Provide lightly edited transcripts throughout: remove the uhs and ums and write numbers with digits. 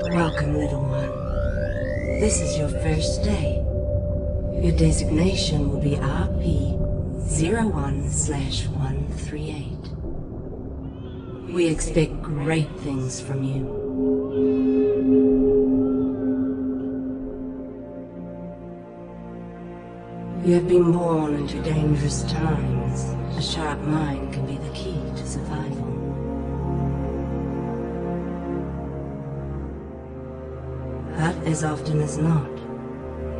Welcome, little one. This is your first day. Your designation will be RP-01/138. We expect great things from you. You have been born into dangerous times. A sharp mind can be the key to survival. But as often as not,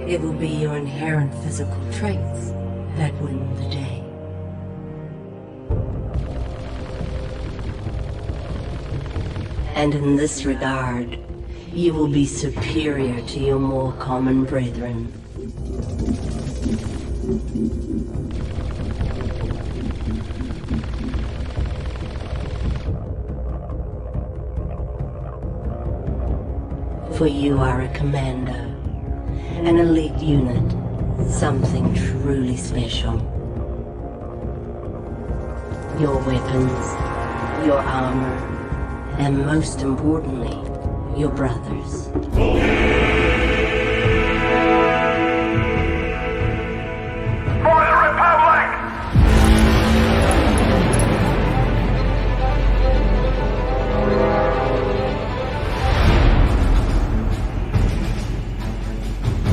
it will be your inherent physical traits that win the day. And in this regard, you will be superior to your more common brethren. For you are a commander, an elite unit, something truly special. Your weapons, your armor, and most importantly, your brothers.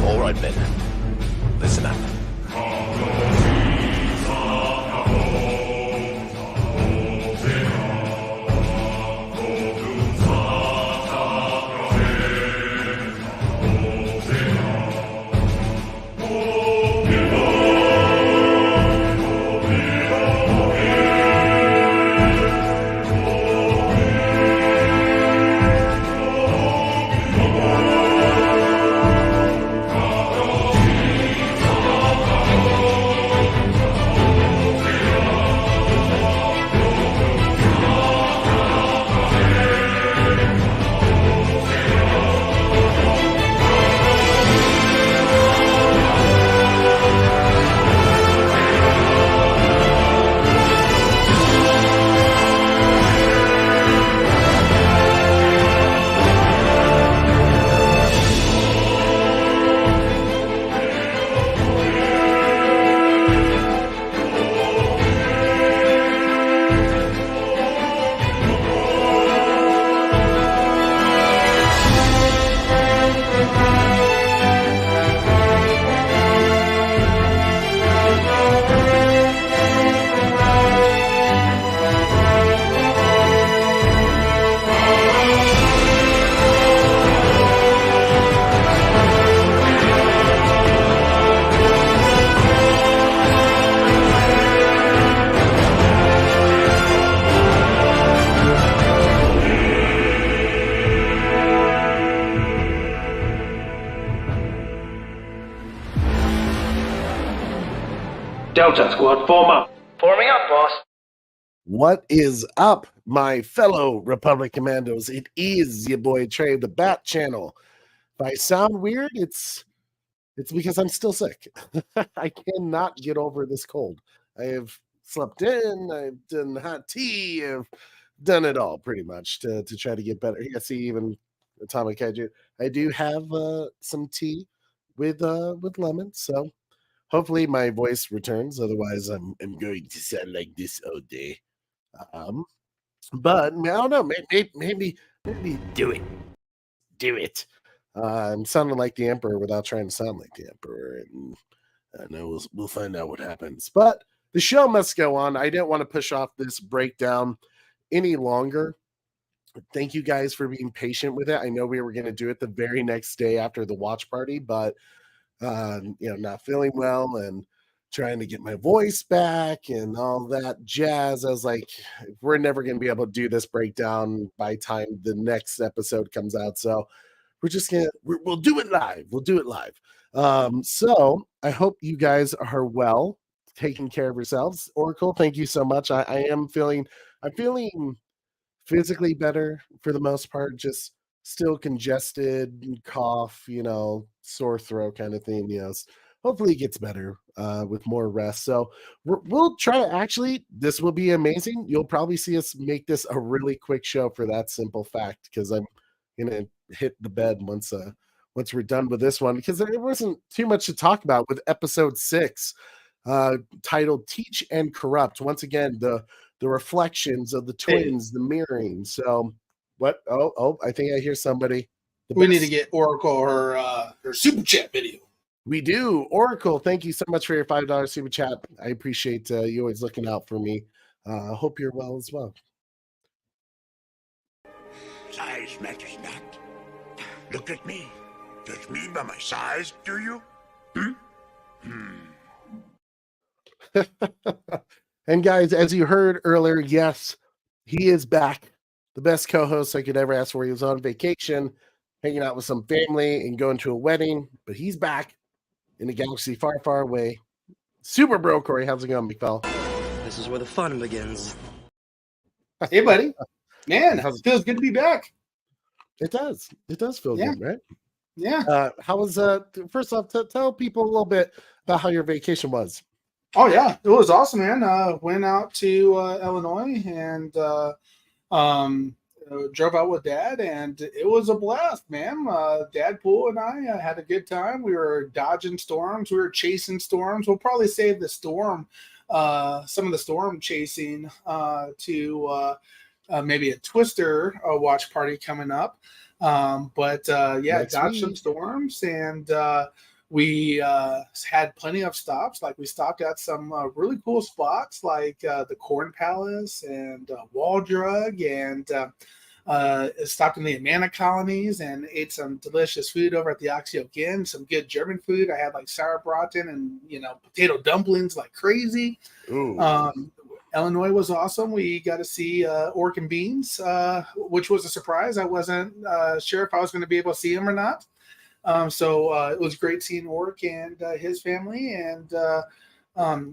All right then, listen up. Delta Squad, form up. Forming up, boss. What is up, my fellow Republic Commandos? It is your boy Trey, the Bat Channel. If I sound weird, it's because I'm still sick. I cannot get over this cold. I have slept in, I've done hot tea, I've done it all pretty much to try to get better. Yeah, see, even Atomic Kaiju. I do have some tea with lemon, so hopefully my voice returns. Otherwise, I'm going to sound like this all day. Um, but I don't know. Maybe do it. Do it. I'm sounding like the Emperor without trying to sound like the Emperor, and I know we'll find out what happens. But the show must go on. I didn't want to push off this breakdown any longer. Thank you guys for being patient with it. I know we were going to do it the very next day after the watch party, but not feeling well and trying to get my voice back and all that jazz. I was like, we're never going to be able to do this breakdown by time the next episode comes out. So we'll do it live. We'll do it live. So I hope you guys are well, taking care of yourselves. Oracle, thank you so much. I'm feeling physically better for the most part, just still congested, cough, sore throat kind of thing. hopefully it gets better with more rest. So we'll try to actually, this will be amazing. You'll probably see us make this a really quick show for that simple fact, because I'm gonna hit the bed once we're done with this one, because there wasn't too much to talk about with episode 6, titled Teach and Corrupt. Once again, the reflections of the twins, the mirroring. So what? Oh, I think I hear somebody. We need to get Oracle her super chat video. We do. Oracle, thank you so much for your $5 super chat. I appreciate you always looking out for me. Hope you're well as well. Size matters not. Look at me. Judge me by my size, do you? And guys, as you heard earlier, yes, he is back. The best co-host I could ever ask for. He was on vacation, hanging out with some family and going to a wedding, but he's back in a galaxy far, far away. Super bro, Corey, how's it going, big fella? This is where the fun begins. Hey, buddy. Man, it feels good to be back. It does. It does feel good, right? Yeah. How was first off, tell people a little bit about how your vacation was. Oh yeah, it was awesome, man. Went out to Illinois and drove out with Dad, and it was a blast, man. Dad Pool and I had a good time. We were dodging storms, we were chasing storms. We'll probably save the storm, some of the storm chasing, to maybe a Twister watch party coming up. But dodged some storms, and we had plenty of stops. Like we stopped at some really cool spots, like the Corn Palace and Wall Drug, and stopped in the Amana colonies and ate some delicious food over at the Oxio Inn. Some good German food. I had like sauerbraten and potato dumplings like crazy. Illinois was awesome. We got to see Orc and Beans, which was a surprise. I wasn't sure if I was going to be able to see him or not. So it was great seeing Orc and his family, and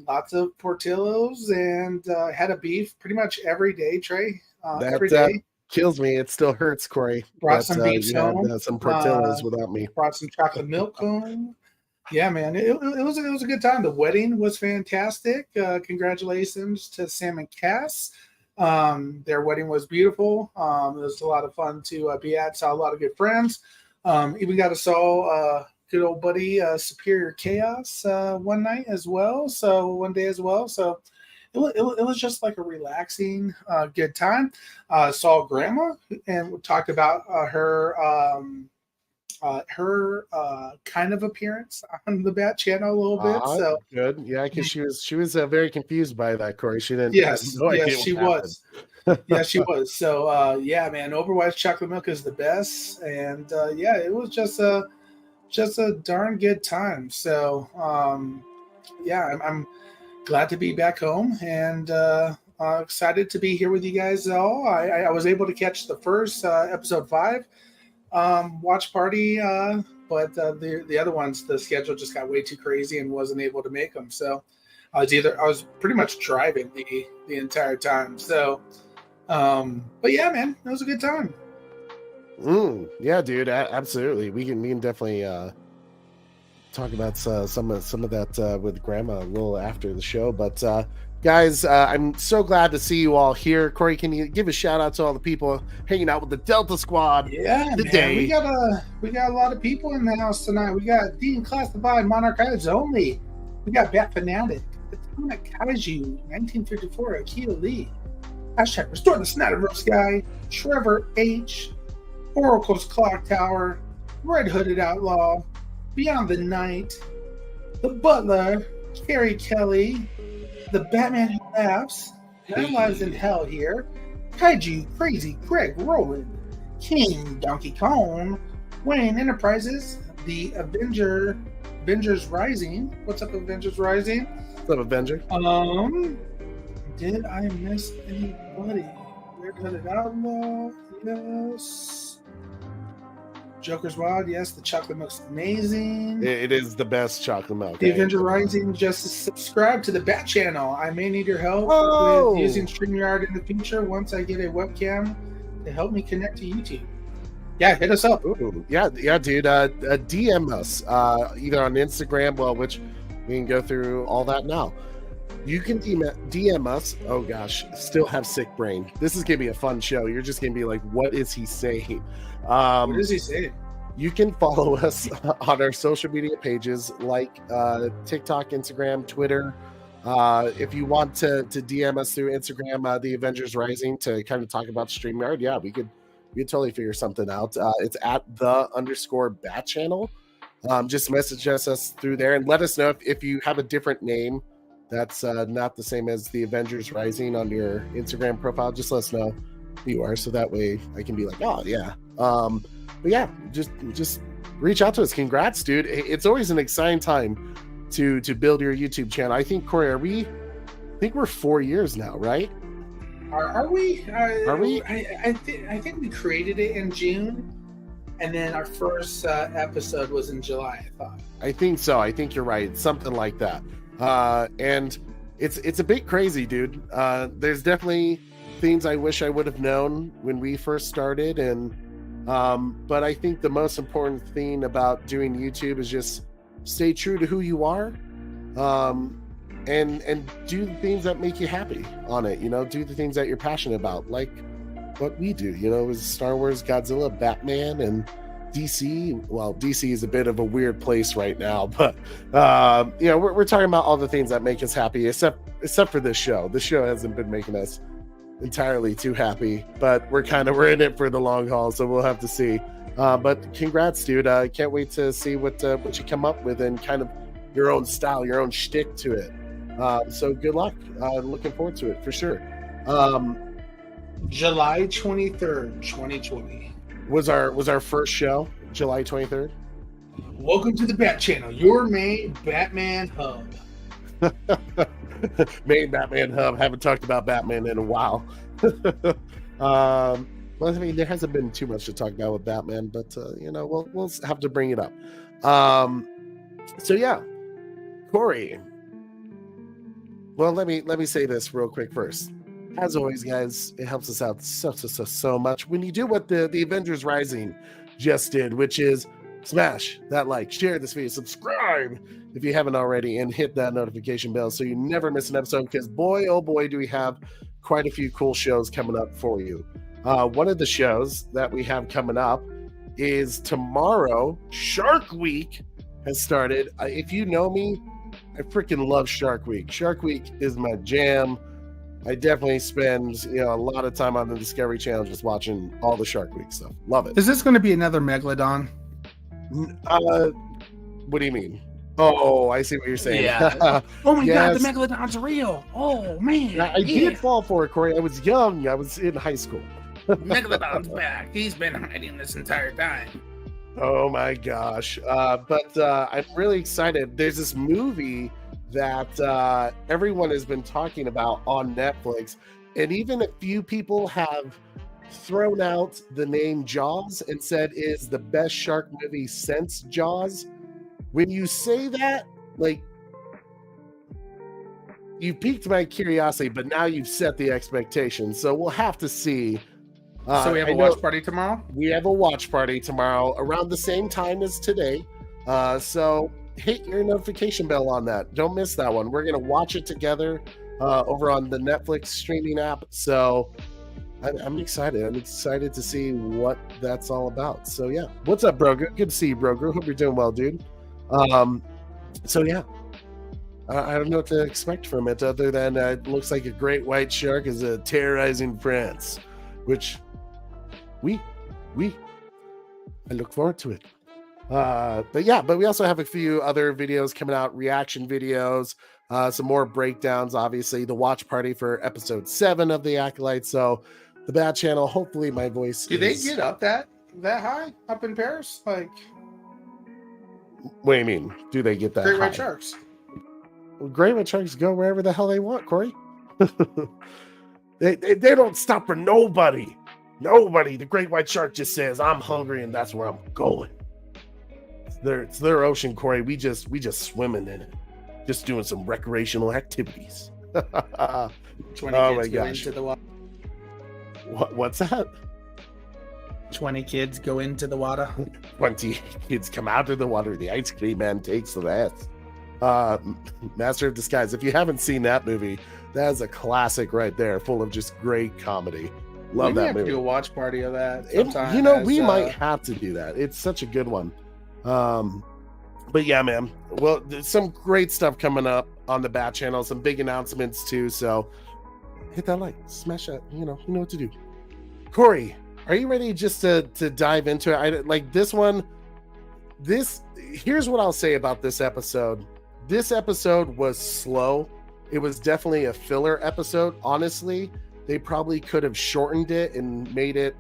lots of Portillos, and had a beef pretty much every day, Trey. Every day. Kills me. It still hurts, Corey. Brought some beef home. Some Portillos without me. Brought some chocolate milk home. Yeah, man, it was a good time. The wedding was fantastic. Congratulations to Sam and Cass. Their wedding was beautiful. It was a lot of fun to be at. Saw a lot of good friends. Even got to saw good old buddy Superior Chaos one day as well. So it was just like a relaxing, good time. Saw Grandma and we talked about her kind of appearance on the Bat Channel a little bit. So good, yeah, because she was very confused by that, Corey. She didn't. Yes, she was. Yeah, she was. So yeah, man, Overwise chocolate milk is the best, and yeah, it was just a darn good time. So yeah, I'm glad to be back home, and excited to be here with you guys all. I was able to catch the first episode 5 watch party, but the other ones, the schedule just got way too crazy and wasn't able to make them. So I was pretty much driving the entire time. So but yeah, man, it was a good time. Yeah, dude, absolutely. We can definitely talk about some of that with Grandma a little after the show. But guys, I'm so glad to see you all here. Corey, can you give a shout out to all the people hanging out with the Delta Squad? Yeah, today. Man, we got a lot of people in the house tonight. We got Dean Classified, Monarch Eyes Only. We got Bat Fanatic, Atomic Kaiju, 1954, Akio Lee. Hashtag Restore the Snyderverse Guy, Trevor H, Oracle's Clock Tower, Red Hooded Outlaw, Beyond the Night, The Butler, Carrie Kelly, The Batman Who Laughs, Nine Lives in Hell here, Kaiju Crazy Greg Rowland, King Donkey Kong, Wayne Enterprises, The Avengers Rising. What's up, Avengers Rising? What's up, Avenger? Did I miss anybody? Red Hooded Outlaw, yes. Joker's Wild, yes. The chocolate milk's amazing. It is the best chocolate milk. The Avenger Rising, just subscribe to the Bat Channel. I may need your help with using StreamYard in the future once I get a webcam to help me connect to YouTube. Yeah, hit us up. Ooh, yeah, dude. DM us either on Instagram, which we can go through all that now. You can DM us. Oh gosh, still have sick brain. This is gonna be a fun show. You're just gonna be like, what is he saying? What is he saying? You can follow us on our social media pages like TikTok, Instagram, Twitter. If you want to DM us through Instagram, The Avengers Rising, to kind of talk about StreamYard, yeah, we could totally figure something out. It's at @the_bat channel. Just message us through there and let us know if you have a different name that's not the same as The Avengers Rising on your Instagram profile. Just let us know who you are, so that way I can be like, oh yeah. But yeah, just reach out to us. Congrats, dude. It's always an exciting time to build your YouTube channel. I think, Corey, I think we're 4 years now, right? Are we? Are we? I think we created it in June, and then our first episode was in July, I thought. I think so. I think you're right. Something like that. And it's a bit crazy, dude. There's definitely things I wish I would have known when we first started, and but I think the most important thing about doing YouTube is just stay true to who you are, and do the things that make you happy on it. Do the things that you're passionate about, like what we do. Is Star Wars, Godzilla, Batman, and DC. Well, DC is a bit of a weird place right now, but we're talking about all the things that make us happy, except for this show. This show hasn't been making us entirely too happy, but we're in it for the long haul, so we'll have to see. But congrats, dude. I can't wait to see what you come up with, and kind of your own style, your own shtick to it. So good luck. Looking forward to it for sure. July 23rd, 2020 was our first show. July 23rd. Welcome to the Bat Channel, your main Batman hub. Main Batman hub. Haven't talked about Batman in a while. Well, I mean, there hasn't been too much to talk about with Batman, but we'll have to bring it up. So yeah, Corey. Well, let me say this real quick first. As always, guys, it helps us out so much when you do what the Avengers Rising just did, which is smash that like, share this video, subscribe if you haven't already, and hit that notification bell so you never miss an episode, because boy, oh boy, do we have quite a few cool shows coming up for you. One of the shows that we have coming up is tomorrow. Shark Week has started. If you know me, I freaking love Shark Week. Shark Week is my jam. I definitely spend a lot of time on the Discovery Channel just watching all the Shark Week stuff. Love it. Is this going to be another Megalodon? What do you mean? Oh, I see what you're saying. Yeah. Oh my God, the Megalodon's real. Oh man. I did fall for it, Corey. I was young. I was in high school. Megalodon's back. He's been hiding this entire time. Oh my gosh. But I'm really excited. There's this movie that everyone has been talking about on Netflix, and even a few people have thrown out the name Jaws and said is the best shark movie since Jaws. When you say that, like, you piqued my curiosity, but now you've set the expectation, so we'll have to see. So we have a watch party tomorrow? We have a watch party tomorrow around the same time as today. So hit your notification bell on that. Don't miss that one. We're going to watch it together over on the Netflix streaming app. So I'm excited. I'm excited to see what that's all about. So yeah. What's up, bro? Good to see you, bro. Hope you're doing well, dude. So yeah. I don't know what to expect from it other than it looks like a great white shark is terrorizing France, which I look forward to it. But we also have a few other videos coming out, reaction videos, some more breakdowns, obviously the watch party for episode 7 of the Acolyte. So the Bat Channel, hopefully my voice they get up that high up in Paris? Like, what do you mean? Do they get that great high? white sharks? Well, great white sharks go wherever the hell they want, Corey. they don't stop for nobody. Nobody. The great white shark just says, I'm hungry and that's where I'm going. It's their ocean, Corey. We just swimming in it. Just doing some recreational activities. Oh my gosh. Into the water. What's that? 20 kids go into the water. 20 kids come out of the water. The ice cream man takes the rest. Master of Disguise. If you haven't seen that movie, that is a classic right there, full of just great comedy. Love that movie. We have to do a watch party of that sometime. We might have to do that. It's such a good one. But yeah, man. Well, there's some great stuff coming up on the Bat channel. Some big announcements too. So hit that like, smash that. You know what to do. Corey, are you ready just to dive into it? Like this one. Here's what I'll say about this episode. This episode was slow. It was definitely a filler episode. Honestly, they probably could have shortened it and made it.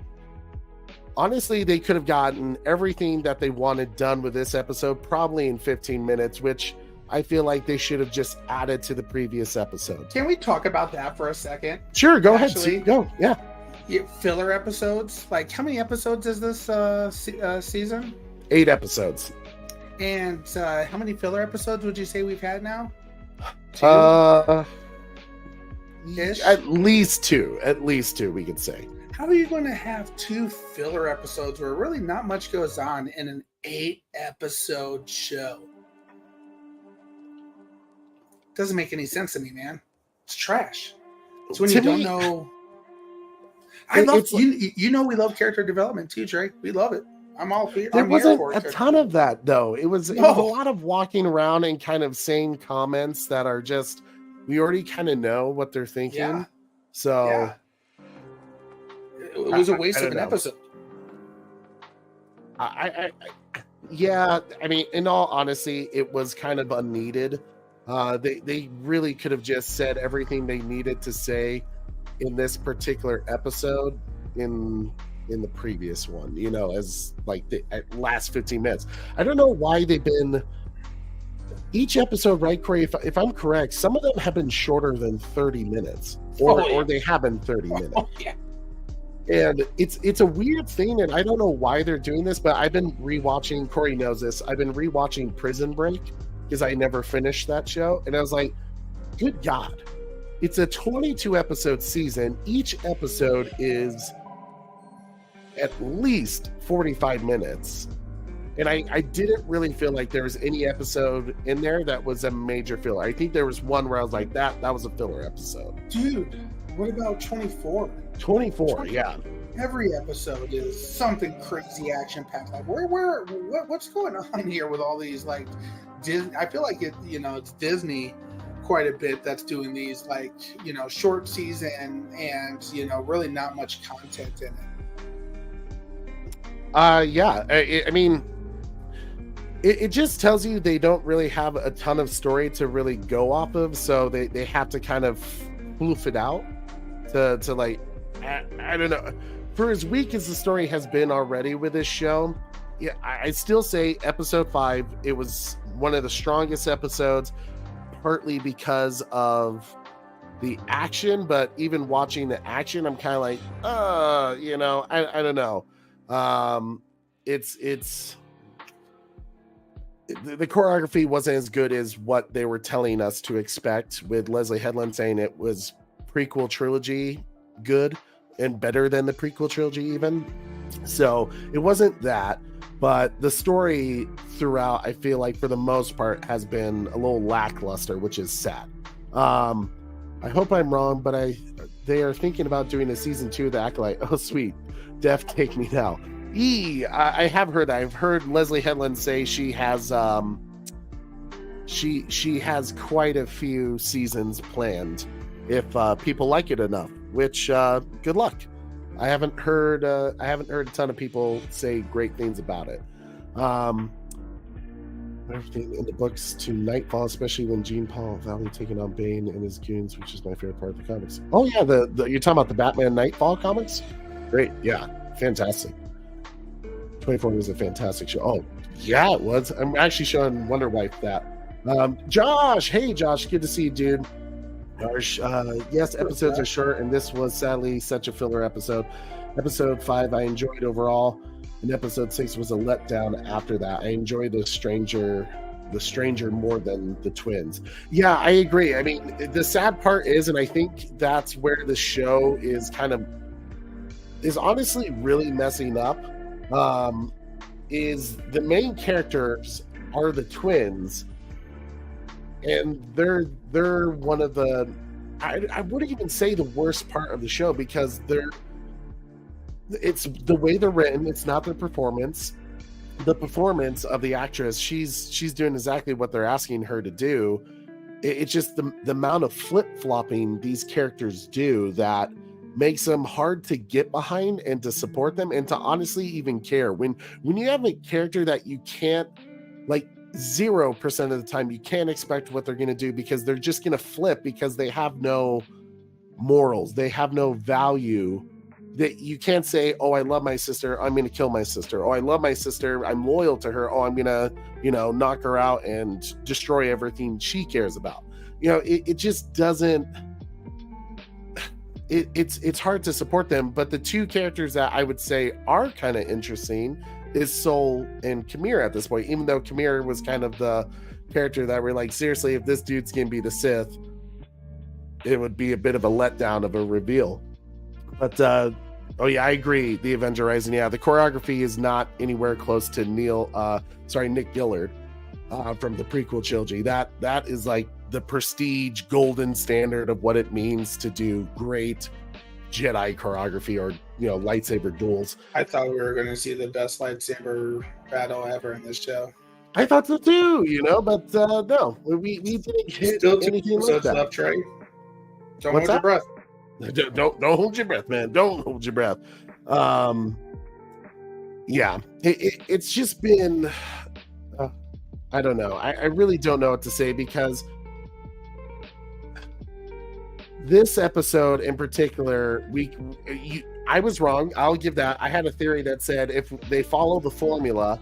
Honestly, they could have gotten everything that they wanted done with this episode probably in 15 minutes, which I feel like they should have just added to the previous episode. Can we talk about that for a second? Sure, go ahead. Go, yeah. Filler episodes. Like, how many episodes is this season? 8 episodes. And how many filler episodes would you say we've had now? 2? Ish? At least two, we could say. How are you going to have 2 filler episodes where really not much goes on in an 8-episode show? Doesn't make any sense to me, man. It's trash. It's when you don't know. We love character development too, Drake. We love it. I'm all for it. There wasn't a ton of that though. It was a lot of walking around and kind of saying comments that are just, we already kind of know what they're thinking. Yeah. So it was a waste of an episode. I mean, in all honesty, it was kind of unneeded. They really could have just said everything they needed to say in this particular episode in the previous one, as like the last 15 minutes. I don't know why they've been each episode, right, Corey? If I'm correct, some of them have been shorter than 30 minutes, or they have been 30 minutes. Yeah. And it's a weird thing, and I don't know why they're doing this, but I've been rewatching. Corey knows this. I've been rewatching Prison Break because I never finished that show, and I was like, good God, it's a 22 episode season. Each episode is at least 45 minutes. And I didn't really feel like there was any episode in there that was a major filler. I think there was one where I was like, that was a filler episode. Dude, what about 24? 24, yeah. Every episode is something crazy action-packed. Like, what's going on here with all these, like, Disney? I feel like it's Disney quite a bit that's doing these, like, short season and, really not much content in it. I mean, it just tells you they don't really have a ton of story to really go off of, so they have to kind of floof it out to like, I don't know. For as weak as the story has been already with this show, yeah, I still say episode 5, it was one of the strongest episodes, partly because of the action, but even watching the action, I'm kind of like, I don't know. It's the choreography wasn't as good as what they were telling us to expect, with Leslie Headland saying it was prequel trilogy good and better than the prequel trilogy even. So it wasn't that, but the story throughout, I feel like for the most part has been a little lackluster, which is sad. I hope I'm wrong, but they are thinking about doing a season 2 of the Acolyte. Oh, sweet. Def, take me now. I have heard that. I've heard Leslie Headland say she has she has quite a few seasons planned if people like it enough, which good luck. I haven't heard a ton of people say great things about it. Everything in the books to Nightfall, especially when Jean Paul Valley taking on Bane and his goons, which is my favorite part of the comics. Oh yeah, you're talking about the Batman Nightfall comics? Great, yeah, fantastic. 24 was a fantastic show. Oh yeah, it was. I'm actually showing Wonder Wife that. Josh, hey Josh, good to see you, dude. Yes, episodes are short, and this was sadly such a filler episode. Episode 5 I enjoyed overall, and episode 6 was a letdown after that. I enjoyed the stranger more than the twins. Yeah, I agree. I mean, the sad part is, and I think that's where the show is kind of is honestly really messing up is the main characters are the twins, and they're one of the I wouldn't even say the worst part of the show, because it's the way they're written. It's not their performance. The performance of the actress, she's doing exactly what they're asking her to do. It's just the amount of flip-flopping these characters do that makes them hard to get behind and to support them and to honestly even care. When you have a character that you can't, like, 0% of the time you can't expect what they're going to do, because they're just going to flip, because they have no morals, they have no value. That you can't say, oh, I love my sister, I'm going to kill my sister. Oh, I love my sister, I'm loyal to her. Oh, I'm going to, knock her out and destroy everything she cares about. It just doesn't, it's hard to support them. But the two characters that I would say are kind of interesting is Soul and Qimir at this point, even though Qimir was kind of the character that we're like, seriously, if this dude's going to be the Sith, it would be a bit of a letdown of a reveal. But oh yeah, I agree. The Avenger Rising, yeah, the choreography is not anywhere close to Nick Gillard from the prequel trilogy. That is like the prestige golden standard of what it means to do great Jedi choreography or lightsaber duels. I thought we were going to see the best lightsaber battle ever in this show. I thought so too, but no, we didn't hit Still anything like that. Left, Trey. Don't What's hold your breath. Don't hold your breath, man. Don't hold your breath. Yeah, it's just been, I don't know. I really don't know what to say, because this episode in particular, I was wrong. I'll give that. I had a theory that said if they follow the formula,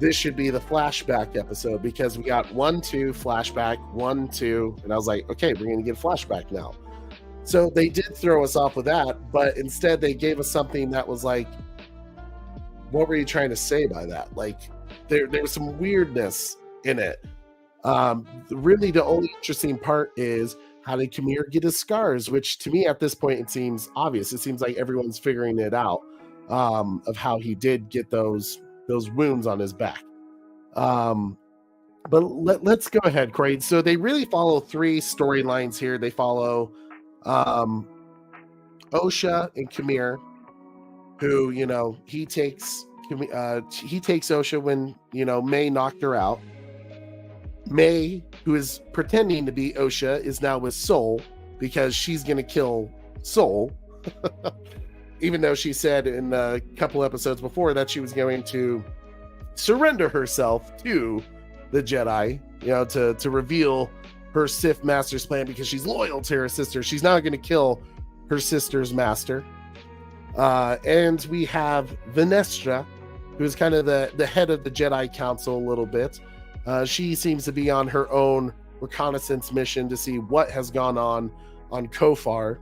this should be the flashback episode, because we got 1, 2 flashback, 1, 2, and I was like, okay, we're going to get flashback now. So they did throw us off with that, but instead they gave us something that was like, what were you trying to say by that? Like, there was some weirdness in it. Really, the only interesting part is, how did Qimir get his scars? Which to me at this point, it seems obvious. It seems like everyone's figuring it out, of how he did get those wounds on his back. But let's go ahead, Corey. So they really follow 3 storylines here. They follow Osha and Qimir, who he takes Osha when May knocked her out. May, who is pretending to be Osha, is now with Soul, because she's going to kill Soul, even though she said in a couple episodes before that she was going to surrender herself to the Jedi, to reveal her Sith Master's plan, because she's loyal to her sister. She's not going to kill her sister's master. And we have Venestra, who's kind of the head of the Jedi Council a little bit. She seems to be on her own reconnaissance mission to see what has gone on Kofar,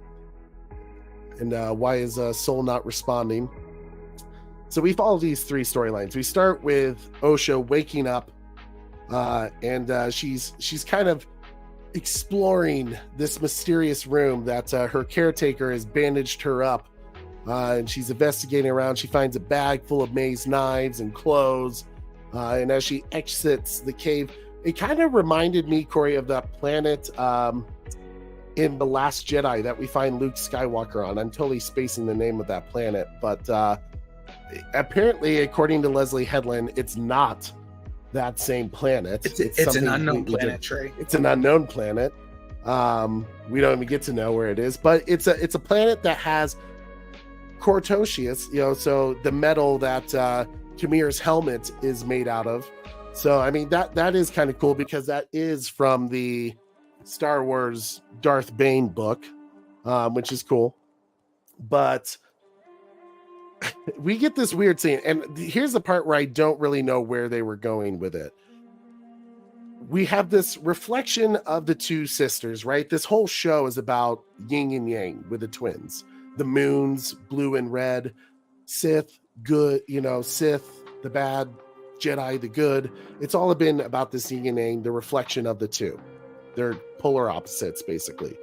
and why is Soul not responding. So we follow these 3 storylines. We start with Osha waking up, and she's kind of exploring this mysterious room that her caretaker has bandaged her up, and she's investigating around. She finds a bag full of May's knives and clothes, and as she exits the cave, it kind of reminded me, Corey, of that planet in The Last Jedi that we find Luke Skywalker on. I'm totally spacing the name of that planet, but apparently, according to Leslie Headland, it's not that same planet. It's an unknown planet, Trey. It's an unknown planet. We don't even get to know where it is, but it's a planet that has Cortosius, so the metal that Qimir's helmet is made out of. So I mean that is kind of cool, because that is from the Star Wars Darth Bane book, which is cool. But we get this weird scene, and here's the part where I don't really know where they were going with it. We have this reflection of the 2 sisters, right? This whole show is about yin and yang with the twins. The moons, blue and red, Sith, good, Sith, the bad, Jedi, the good. It's all been about this yin and yang, the reflection of the 2. They're polar opposites, basically.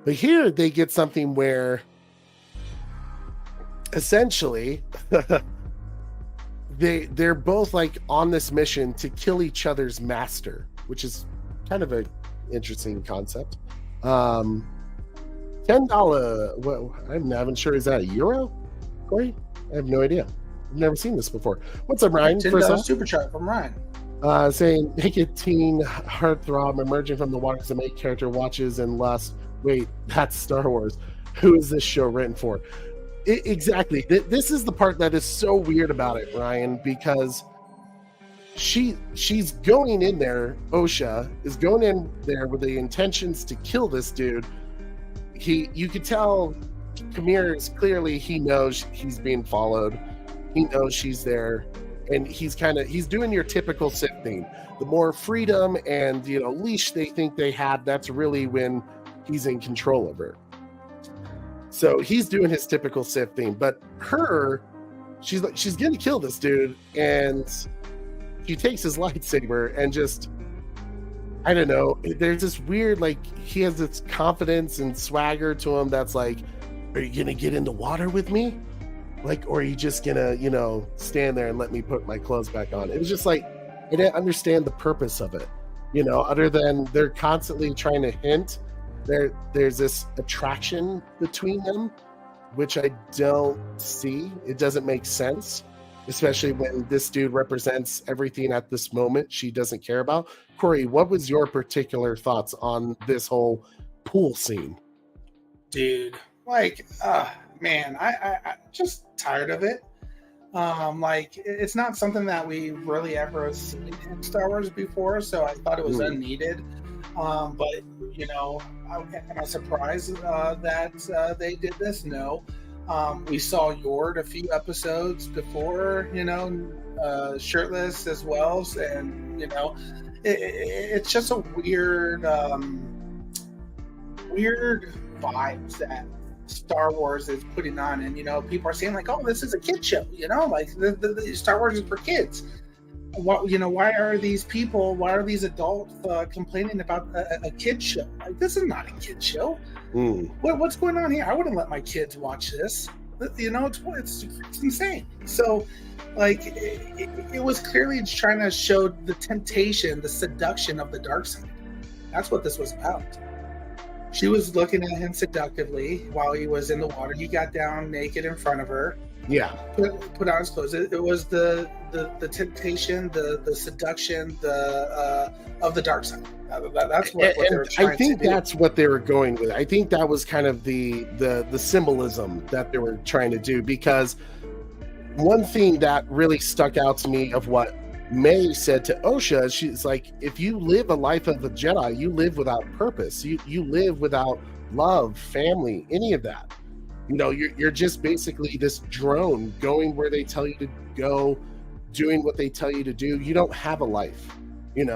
But here they get something where essentially, they're both like on this mission to kill each other's master, which is kind of an interesting concept. $10. Well, I'm not even sure. Is that a euro? Corey? I have no idea. I've never seen this before. What's up, Ryan? $10 super chat from Ryan. Saying naked teen heartthrob emerging from the waters. The main character watches and lusts. Wait, that's Star Wars. Who is this show written for? Exactly. This is the part that is so weird about it, Ryan, because she's going in there. Osha is going in there with the intentions to kill this dude. You could tell Qimir is clearly, he knows he's being followed. He knows she's there, and he's doing your typical Sith thing. The more freedom and leash they think they had, that's really when he's in control of her. So he's doing his typical Sith thing, but she's gonna kill this dude, and she takes his lightsaber and just, I don't know. There's this weird, like, he has this confidence and swagger to him that's like, are you gonna get in the water with me? Like, or are you just gonna, stand there and let me put my clothes back on? It was just like, I didn't understand the purpose of it, other than they're constantly trying to hint there's this attraction between them, which I don't see. It doesn't make sense, especially when this dude represents everything at this moment she doesn't care about. Corey, what was your particular thoughts on this whole pool scene? Dude, like, man, I just tired of it. Like, it's not something that we really ever seen in Star Wars before, so I thought it was unneeded. But am I surprised that they did this? No. We saw Yord a few episodes before, shirtless as well, and it's just a weird vibes that Star Wars is putting on, and people are saying like, oh, this is a kid show, like the Star Wars is for kids. What, why are these adults complaining about a kid show? Like, this is not a kid show. What's going on here? I wouldn't let my kids watch this. It's insane. So, like, it was clearly trying to show the temptation, the seduction of the dark side. That's what this was about. She was looking at him seductively while he was in the water. He got down naked in front of her. Yeah, put on his clothes. It was the temptation, the seduction, of the dark side. That's what they were trying to do. I think that's what they were going with. I think that was kind of the symbolism that they were trying to do, because one thing that really stuck out to me of what May said to Osha, she's like, if you live a life of a Jedi, you live without purpose. You live without love, family, any of that. You're just basically this drone going where they tell you to go, doing what they tell you to do. You don't have a life, and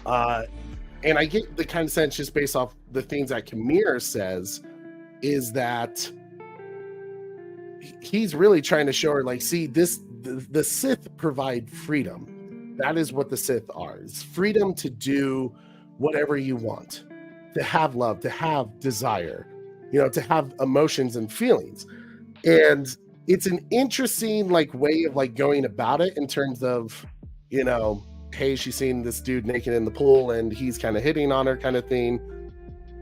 I get the kind of sense, just based off the things that Qimir says, is that he's really trying to show her, like, see, the Sith provide freedom. That is what the Sith are. It's freedom to do whatever you want, to have love, to have desire, to have emotions and feelings. And it's an interesting, like, way of, like, going about it in terms of, hey, she's seeing this dude naked in the pool and he's kind of hitting on her kind of thing.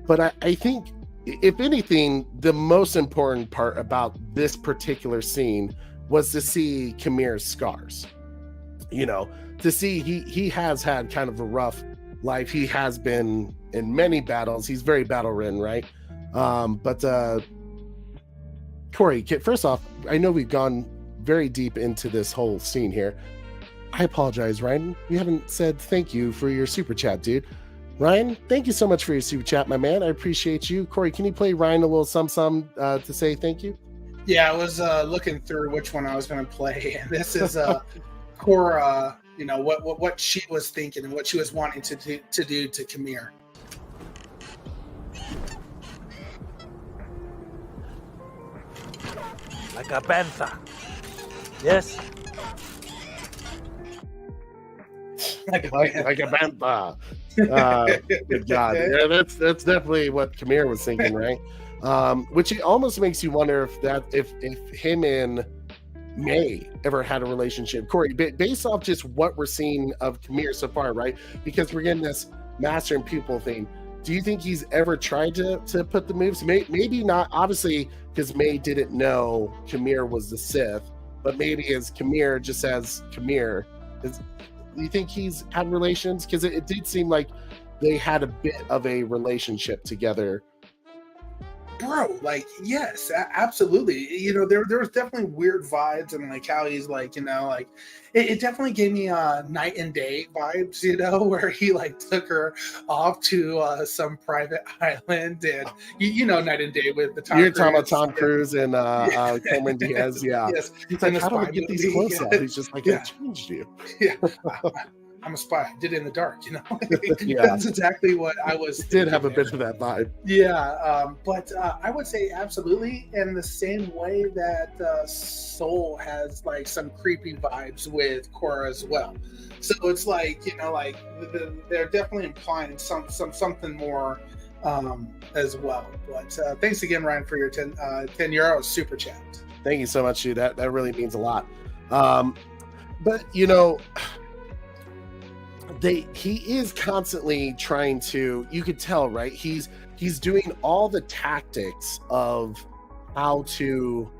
But I think, if anything, the most important part about this particular scene was to see Qimir's scars. To see he has had kind of a rough life. He has been in many battles. He's very battle-ridden, right? But Corey, first off, I know we've gone very deep into this whole scene here. I apologize, Ryan. We haven't said thank you for your super chat, dude. Ryan, thank you so much for your super chat, my man. I appreciate you. Corey, can you play Ryan a little some to say thank you? Yeah, I was looking through which one I was going to play. And this is Cora, what she was thinking and what she was wanting to do to Qimir. Like a panther. Yes. Like a panther. Good God. Yeah, that's definitely what Qimir was thinking, right? which it almost makes you wonder if him and May ever had a relationship. Corey, based off just what we're seeing of Qimir so far, right? Because we're getting this master and pupil thing. Do you think he's ever tried to put the moves? Maybe not, obviously, because May didn't know Qimir was the Sith, but maybe as Qimir, just as Qimir, do you think he's had relations? Because it did seem like they had a bit of a relationship together. Bro, like, yes, absolutely. You know, there was definitely weird vibes, and like how he's like, you know, like it definitely gave me night and day vibes, you know, where he like took her off to some private island, and you know, night and day with the Tom You're Cruise. talking about Tom Cruise and Cameron Diaz, yeah. Yes. He's like, how do I get these clothes off? He's just like, I changed you. Yeah. I'm a spy. I did it in the dark, you know. Yeah. That's exactly what I was. It did have a bit of that vibe. Yeah, but I would say absolutely in the same way that Soul has like some creepy vibes with Korra as well. So it's like, you know, like they're definitely implying something more as well. But thanks again, Ryan, for your 10 euro super chat. Thank you so much, dude. That really means a lot. But you know, he is constantly trying to, you could tell, right? He's doing all the tactics of how to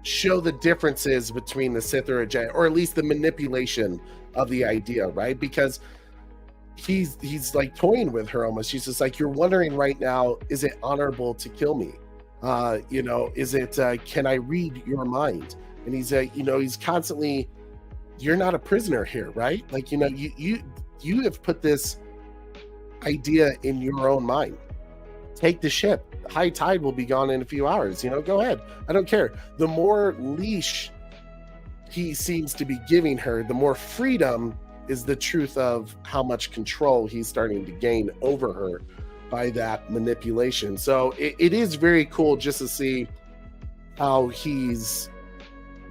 show the differences between the Sith or a Jedi, or at least the manipulation of the idea, right? Because he's like toying with her almost. She's just like, you're wondering right now, is it honorable to kill me? You know, is it can I read your mind? And he's you know, he's constantly, you're not a prisoner here, right? Like, you know, you have put this idea in your own mind. Take the ship. High tide will be gone in a few hours. You know, go ahead. I don't care. The more leash he seems to be giving her, the more freedom is the truth of how much control he's starting to gain over her by that manipulation. So it is very cool just to see how he's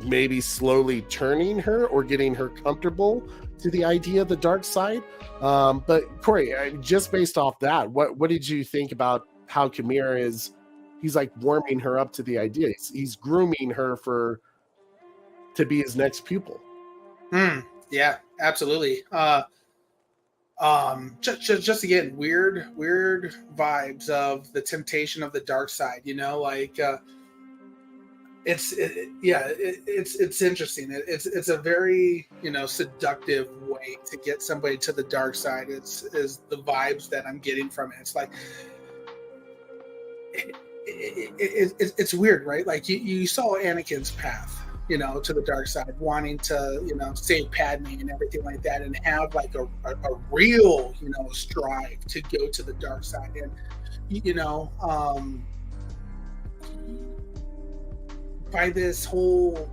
maybe slowly turning her or getting her comfortable to the idea of the dark side. But Corey, just based off that, what did you think about how Qimir he's like warming her up to the idea? He's grooming her to be his next pupil. Yeah, absolutely. Just again, weird vibes of the temptation of the dark side, you know, like it's interesting. It's a very, you know, seductive way to get somebody to the dark side. Is the vibes that I'm getting from it. It's like it's weird, right? Like you saw Anakin's path, you know, to the dark side, wanting to, you know, save Padme and everything like that, and have like a real, you know, strive to go to the dark side. And you know, by this whole,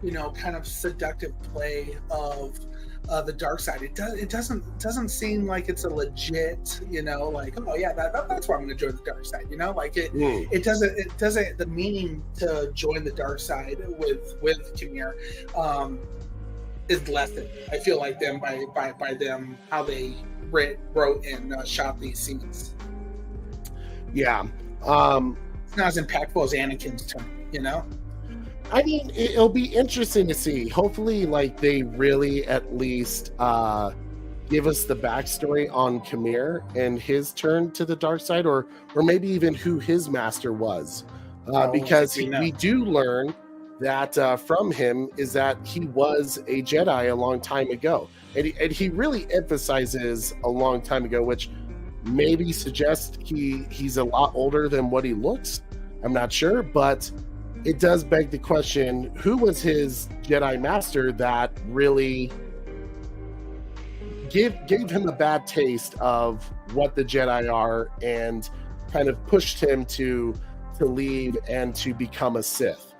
you know, kind of seductive play of the dark side, it doesn't seem like it's a legit, you know, like, oh yeah, that's why I'm going to join the dark side, you know, like it doesn't the meaning to join the dark side with Qimir is lessened. I feel like them by them how they wrote and shot these scenes. Yeah, it's not as impactful as Anakin's turn, you know. I mean, it'll be interesting to see. Hopefully, like, they really at least give us the backstory on Qimir and his turn to the dark side, or maybe even who his master was, because we do learn that from him is that he was a Jedi a long time ago, and he really emphasizes a long time ago, which maybe suggests he's a lot older than what he looks. I'm not sure, but it does beg the question, who was his Jedi Master that really gave him a bad taste of what the Jedi are and kind of pushed him to leave and to become a Sith?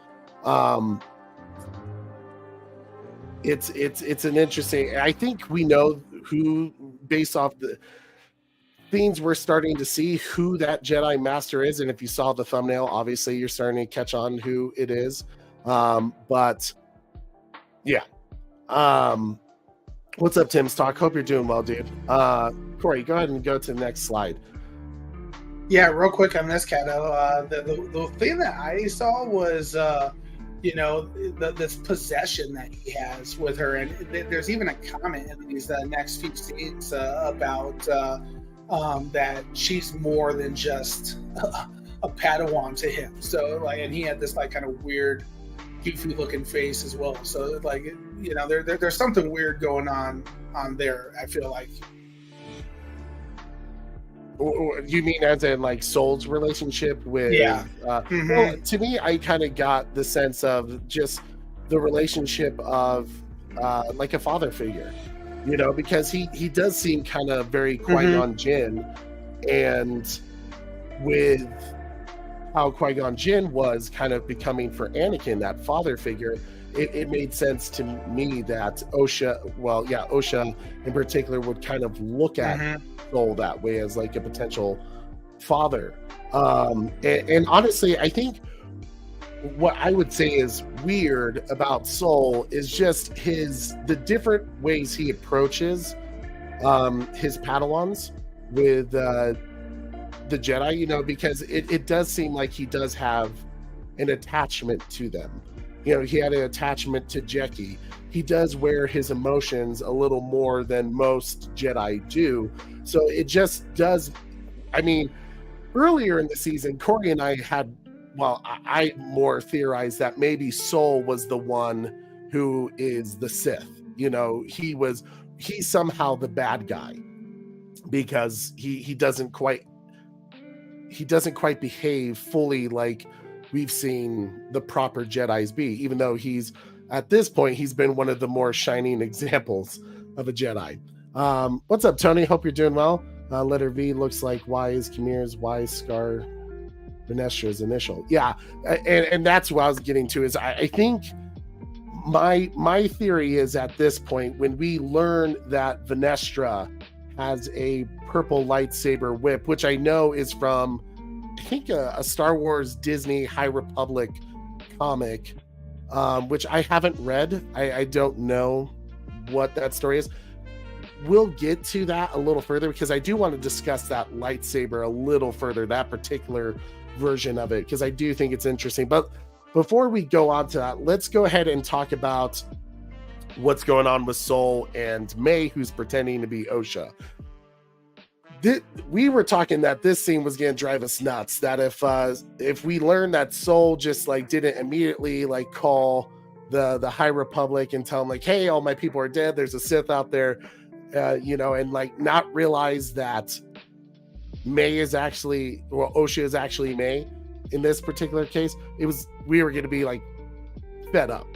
It's an interesting, I think we know who, based off the things we're starting to see, who that Jedi Master is. And if you saw the thumbnail, obviously you're starting to catch on who it is. But yeah. What's up, Tim's Talk? Hope you're doing well, dude. Corey, go ahead and go to the next slide. Yeah, real quick on this, Kato. The thing that I saw was, this possession that he has with her, and there's even a comment in these next few scenes about that she's more than just a Padawan to him. So, like, and he had this like kind of weird, goofy looking face as well. So, like, there's something weird going on there. I feel like. You mean as in like Soul's relationship with? Yeah. Well, to me, I kind of got the sense of just the relationship of like a father figure, because he does seem kind of very Qui-Gon Jinn, and with how Qui-Gon Jinn was kind of becoming for Anakin that father figure, it made sense to me that Osha in particular would kind of look at Soul that way as like a potential father. And honestly, I think what I would say is weird about Soul is just the different ways he approaches his Padawans with the Jedi, because it does seem like he does have an attachment to them. He had an attachment to Jeki. He does wear his emotions a little more than most Jedi do. So it just does. I mean, earlier in the season, Corey and I I more theorized that maybe Soul was the one who is the Sith. He's somehow the bad guy because he doesn't quite behave fully like we've seen the proper Jedis be, even though at this point he's been one of the more shining examples of a Jedi. What's up, Tony? Hope you're doing well. Letter V looks like Y is Qimir's, Y Scar Venestra's initial. Yeah, and that's what I was getting to. Is I think my theory is at this point, when we learn that Venestra has a purple lightsaber whip, which I know is from, I think, a Star Wars Disney High Republic comic, which I haven't read. I don't know what that story is. We'll get to that a little further because I do want to discuss that lightsaber a little further, that particular version of it, because I do think it's interesting. But before we go on to that, let's go ahead and talk about what's going on with Soul and May, who's pretending to be Osha. We were talking that this scene was going to drive us nuts, that if we learn that Soul just like didn't immediately like call the High Republic and tell them like, hey, all my people are dead, there's a Sith out there, and like not realize that May is actually, or Osha is actually May in this particular case, we were going to be like fed up.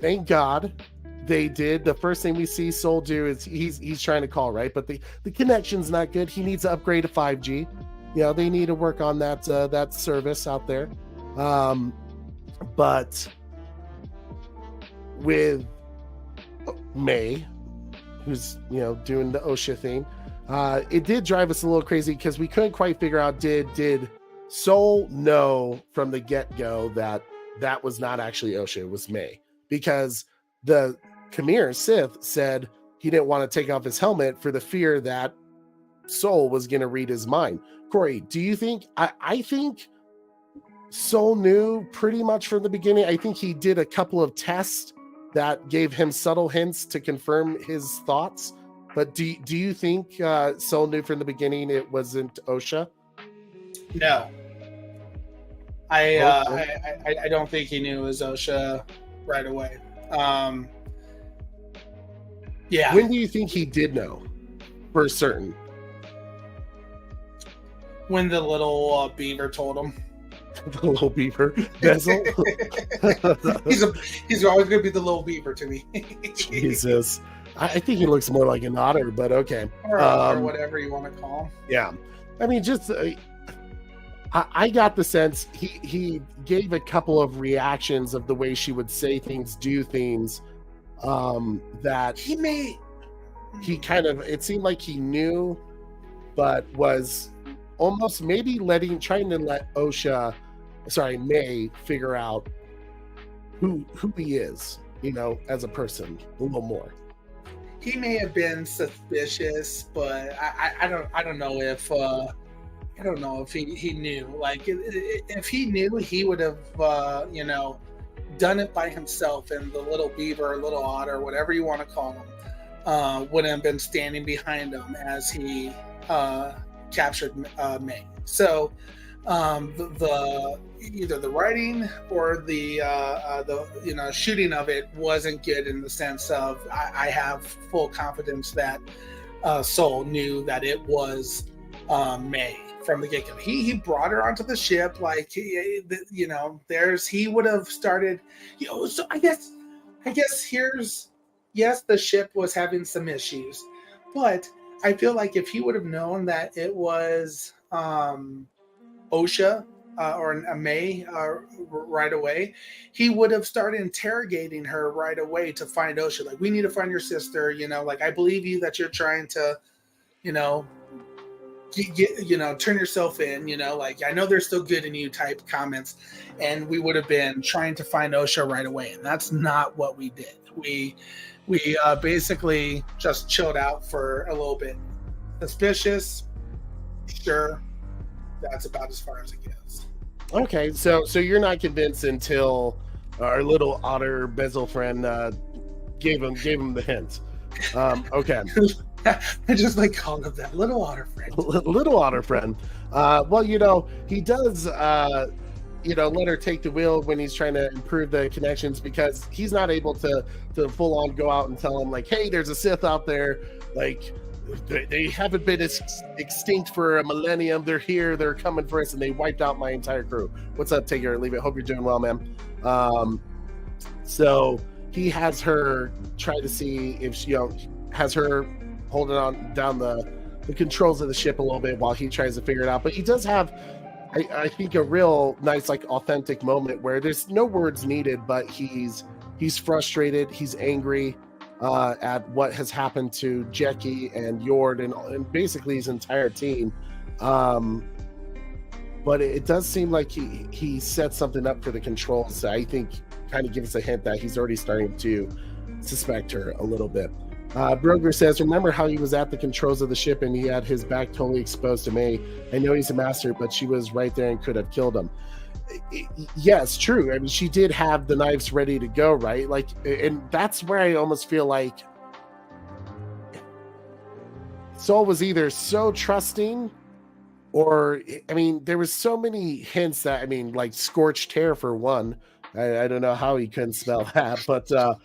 Thank God they did. The first thing we see Soul do is he's trying to call, right? But the connection's not good. He needs to upgrade to 5G. They need to work on that service out there. But with May, who's doing the Osha thing, it did drive us a little crazy because we couldn't quite figure out, did Soul know from the get-go that was not actually Osha, it was May? Because the Qimir Sith said he didn't want to take off his helmet for the fear that Soul was going to read his mind. Corey, do you think? I think Soul knew pretty much from the beginning. I think he did a couple of tests that gave him subtle hints to confirm his thoughts. But do you think Soul knew from the beginning it wasn't Osha? No. I don't think he knew it was Osha right away. Yeah. When do you think he did know for certain? When the little beaver told him. The little beaver bezel. he's always going to be the little beaver to me. Jesus, I think he looks more like an otter, but okay, or whatever you want to call him. Yeah, I mean, just I got the sense he gave a couple of reactions of the way she would say things, do things, that he kind of, it seemed like he knew, but was almost maybe trying to let May figure out who he is, as a person a little more. He may have been suspicious, but I don't know if I don't know if he knew. Like, if he knew, he would have, done it by himself, and the little beaver, little otter, whatever you want to call him, would have been standing behind him as he captured May. So the either the writing or the shooting of it wasn't good, in the sense of I have full confidence that Soul knew that it was May from the get-go. He brought her onto the ship, like, he would have started, so I guess here's, yes, the ship was having some issues, but I feel like if he would have known that it was Osha or a May right away, he would have started interrogating her right away to find Osha. Like, we need to find your sister, like, I believe you that you're trying to, turn yourself in, like, I know there's still good in you type comments, and we would have been trying to find Osha right away, and that's not what we did. We basically just chilled out for a little bit. Suspicious, sure, that's about as far as it goes. Okay, so you're not convinced until our little otter bezel friend gave him the hint. Okay. I just like calling him that little otter friend. Little otter friend. Well, he does, let her take the wheel when he's trying to improve the connections, because he's not able to full on go out and tell him, like, hey, there's a Sith out there. Like, they haven't been extinct for a millennium. They're here. They're coming for us, and they wiped out my entire crew. What's up? Take it or leave it. Hope you're doing well, man. So he has her try to see if she, has her holding on down the controls of the ship a little bit while he tries to figure it out. But he does have, I think, a real nice, like, authentic moment where there's no words needed, but he's frustrated, he's angry at what has happened to Jeki and Yord and basically his entire team. But it does seem like he set something up for the controls. So I think kind of gives us a hint that he's already starting to suspect her a little bit. Broger says, remember how he was at the controls of the ship and he had his back totally exposed to May? I know he's a master, but she was right there and could have killed him. Yes, true. I mean, she did have the knives ready to go, right? Like, and that's where I almost feel like Soul was either so trusting, or, I mean, there was so many hints that, I mean, like scorched hair for one. I don't know how he couldn't smell that, but I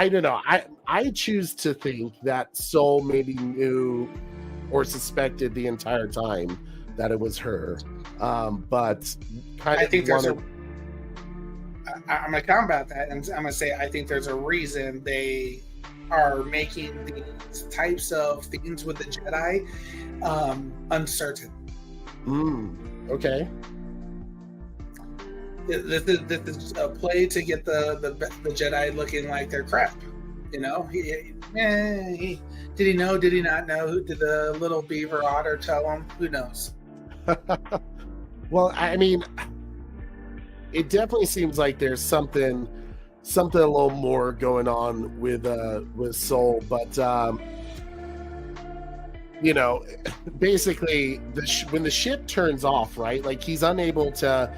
don't know. I choose to think that Soul maybe knew or suspected the entire time that it was her. But I think I'm gonna combat that, and I'm gonna say I think there's a reason they are making these types of things with the Jedi uncertain. Okay. This is a play to get the Jedi looking like they're crap. Did he know? Did he not know? Did the little beaver otter tell him? Who knows? Well, I mean, it definitely seems like there's something a little more going on with Soul, but basically when the ship turns off, right? Like, he's unable to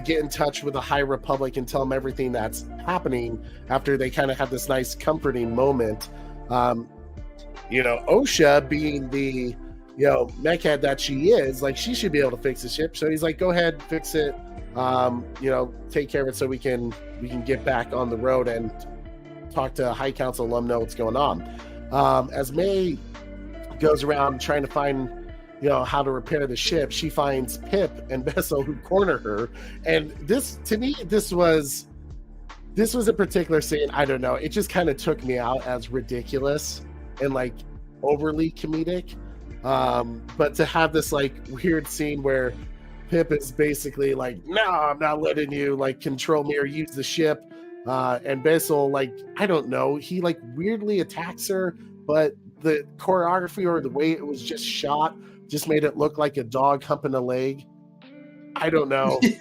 get in touch with the High Republic and tell them everything that's happening after they kind of have this nice comforting moment. Osha, being the meckhead that she is, like, she should be able to fix the ship. So he's like, go ahead, fix it. Take care of it so we can get back on the road and talk to High Council, let them know what's going on. As May goes around trying to find how to repair the ship, she finds Pip and Bessel, who corner her. And this, to me, this was a particular scene. I don't know, it just kind of took me out as ridiculous and like overly comedic. But to have this like weird scene where Pip is basically like, no, I'm not letting you like control me or use the ship. And Bessel, like, I don't know, he like weirdly attacks her, but the choreography or the way it was just shot just made it look like a dog humping a leg. I don't know. Ain't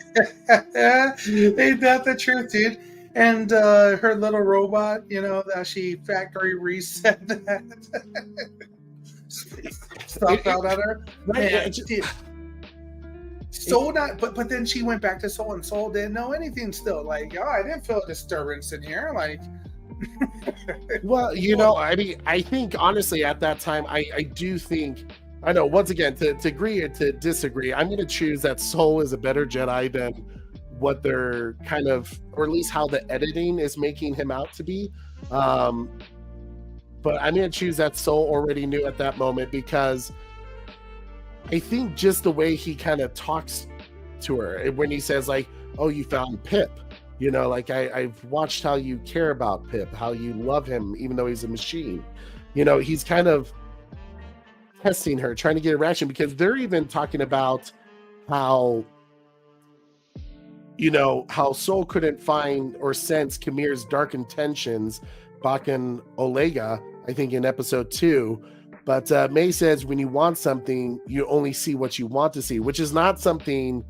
that the truth, dude? And her little robot, that she factory reset that. stuff out at her. Right, And Soul not, but then she went back to Soul, and Soul didn't know anything still. Like, oh, I didn't feel a disturbance in here. Like, well, you know, I mean, I think honestly at that time, I do think, I know, once again, to agree or to disagree, I'm going to choose that Soul is a better Jedi than what they're kind of, or at least how the editing is making him out to be. But I'm going to choose that Soul already knew at that moment, because I think just the way he kind of talks to her when he says like, oh, you found Pip, you know, like I've watched how you care about Pip, how you love him, even though he's a machine, you know, he's kind of testing her, trying to get a reaction, because they're even talking about how, you know, how Soul couldn't find or sense Qimir's dark intentions back in Olega, I think in episode 2. But May says when you want something, you only see what you want to see, which is not something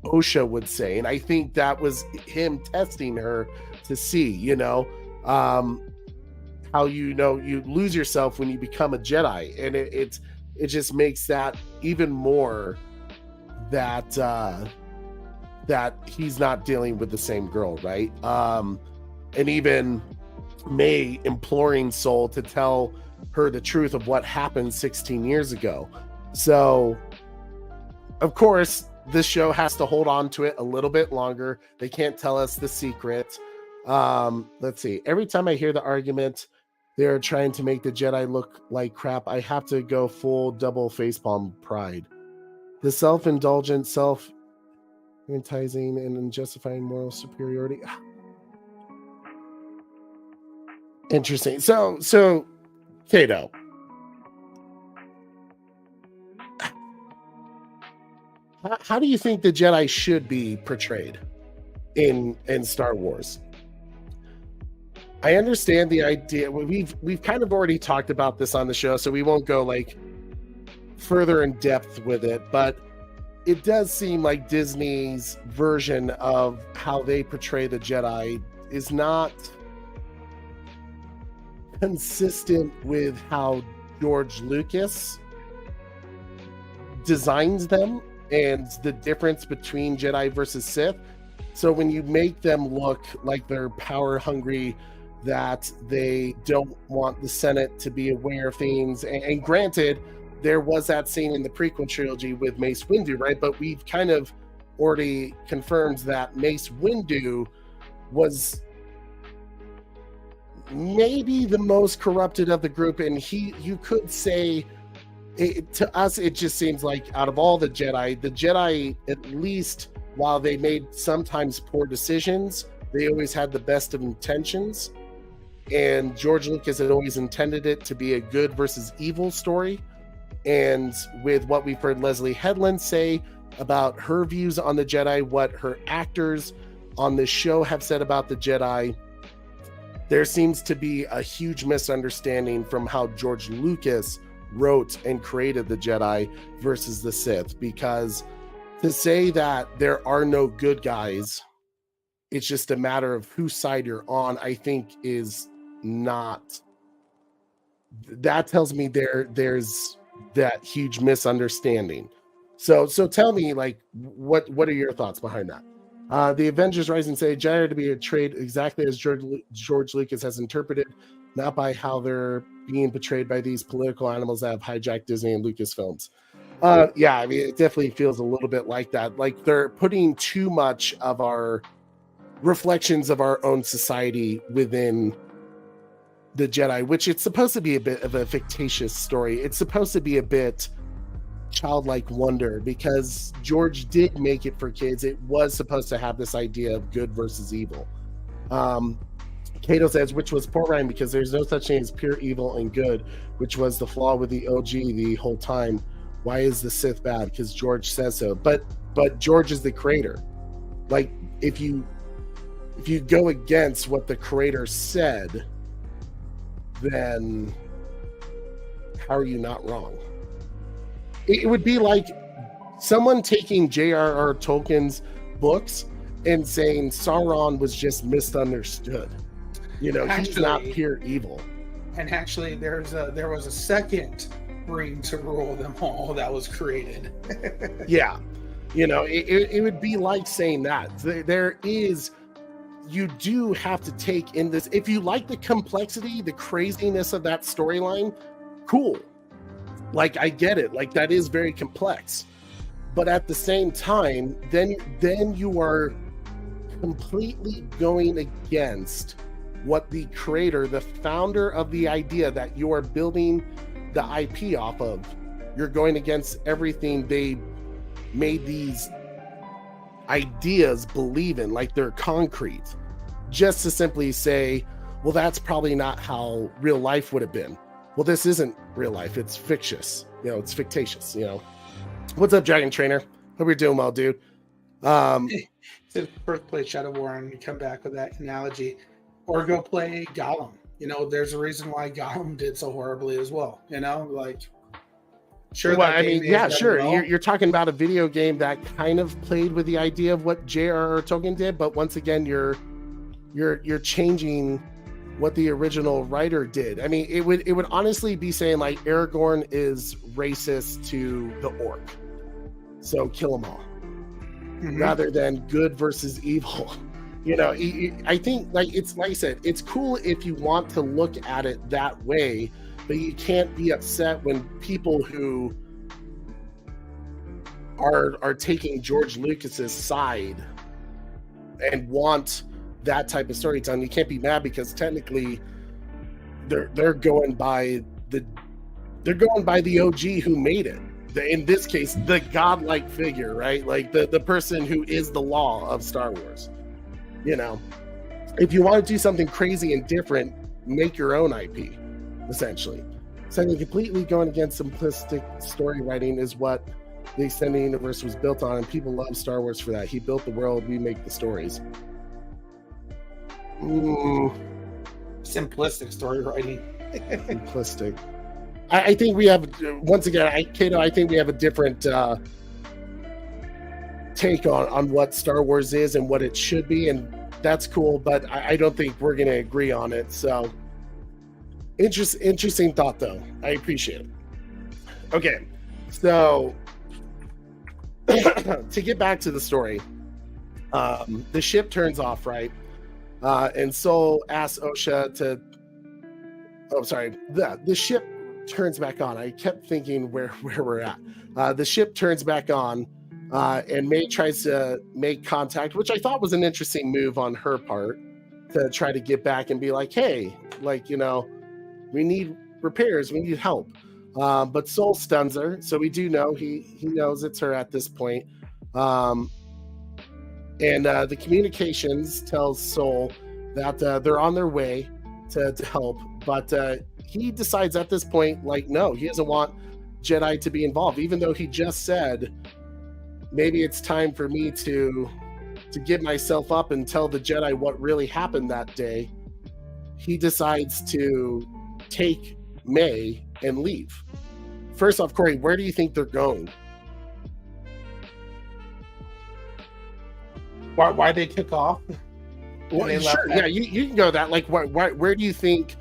Osha would say. And I think that was him testing her to see, you know, how, you know, you lose yourself when you become a Jedi. And it just makes that even more that that he's not dealing with the same girl, right? And even May imploring Soul to tell her the truth of what happened 16 years ago. So, of course, this show has to hold on to it a little bit longer. They can't tell us the secret. Let's see. Every time I hear the argument, they're trying to make the Jedi look like crap, I have to go full double facepalm pride. The self-indulgent, self-enticing, and unjustifying moral superiority. Interesting. So Kato, how do you think the Jedi should be portrayed in Star Wars? I understand the idea. We've kind of already talked about this on the show, so we won't go like further in depth with it, but it does seem like Disney's version of how they portray the Jedi is not consistent with how George Lucas designs them and the difference between Jedi versus Sith. So when you make them look like they're power hungry, that they don't want the Senate to be aware of things, and granted, there was that scene in the prequel trilogy with Mace Windu, right? But we've kind of already confirmed that Mace Windu was maybe the most corrupted of the group, and you could say to us it just seems like out of all the Jedi, at least while they made sometimes poor decisions, they always had the best of intentions, and George Lucas had always intended it to be a good versus evil story. And with what we've heard Leslie Headland say about her views on the Jedi, what her actors on this show have said about the Jedi, there seems to be a huge misunderstanding from how George Lucas wrote and created the Jedi versus the Sith, because to say that there are no good guys, it's just a matter of whose side you're on, I think is not, that tells me there's that huge misunderstanding. So tell me, like, what are your thoughts behind that? The Avengers Rising say Jedi are to be portrayed exactly as George Lucas has interpreted, not by how they're being portrayed by these political animals that have hijacked Disney and Lucasfilms. Yeah, I mean, it definitely feels a little bit like that. Like they're putting too much of our reflections of our own society within the Jedi, which it's supposed to be a bit of a fictitious story. It's supposed to be a bit childlike wonder, because George did make it for kids. It was supposed to have this idea of good versus evil. Cato says, which was poor writing, because there's no such thing as pure evil and good, which was the flaw with the OG the whole time. Why is the Sith bad? Because George says so. But George is the creator. Like, if you go against what the creator said, then how are you not wrong? It would be like someone taking J.R.R. Tolkien's books and saying Sauron was just misunderstood. You know, actually, he's not pure evil. And actually, there was a second supreme to rule them all that was created. Yeah. It would be like saying that there is, you do have to take in this. If you like the complexity, the craziness of that storyline, cool. Like, I get it. Like, that is very complex. But at the same time, then you are completely going against what the creator, the founder of the idea that you are building the IP off of. You're going against everything they made these ideas believe in, like they're concrete, just to simply say, well, that's probably not how real life would have been. Well, this isn't real life. It's fictitious. It's fictitious. What's up, Dragon Trainer? Hope you're doing well, dude. To first play Shadow War and you come back with that analogy, or go play Gollum. There's a reason why Gollum did so horribly as well. Sure. Well, I mean, yeah, sure. Well. You're talking about a video game that kind of played with the idea of what J.R.R. Tolkien did, but once again, you're changing what the original writer did. I mean, it would honestly be saying like Aragorn is racist to the orc, so kill them all, rather than good versus evil. I think, like, it's like I said, it's cool if you want to look at it that way, but you can't be upset when people who are taking George Lucas's side and want that type of storytelling. You can't be mad because technically they're going by the OG who made it. In this case, the godlike figure, right? Like the person who is the law of Star Wars. If you want to do something crazy and different, make your own IP, essentially. Something completely going against simplistic story writing is what the extended universe was built on, and people love Star Wars for that. He built the world, we make the stories. Simplistic story writing. Simplistic. I think we have, once again, Kato, I think we have a different take on what Star Wars is and what it should be, and that's cool, but I don't think we're going to agree on it. So, interesting thought, though. I appreciate it. Okay, so to get back to the story, the ship turns off, right? And Sol asks Osha to. Oh, sorry. The ship turns back on. I kept thinking where we're at. The ship turns back on, and May tries to make contact, which I thought was an interesting move on her part to try to get back and be like, hey, like, we need repairs, we need help. But Sol stuns her, so we do know he knows it's her at this point. And the communications tells Sol that they're on their way to help, but he decides at this point, like, no, he doesn't want Jedi to be involved, even though he just said, maybe it's time for me to give myself up and tell the Jedi what really happened that day. He decides to take May and leave. First off, Corey, where do you think they're going? Why they took off? Well, sure, yeah, you can go that. Like, where do you think?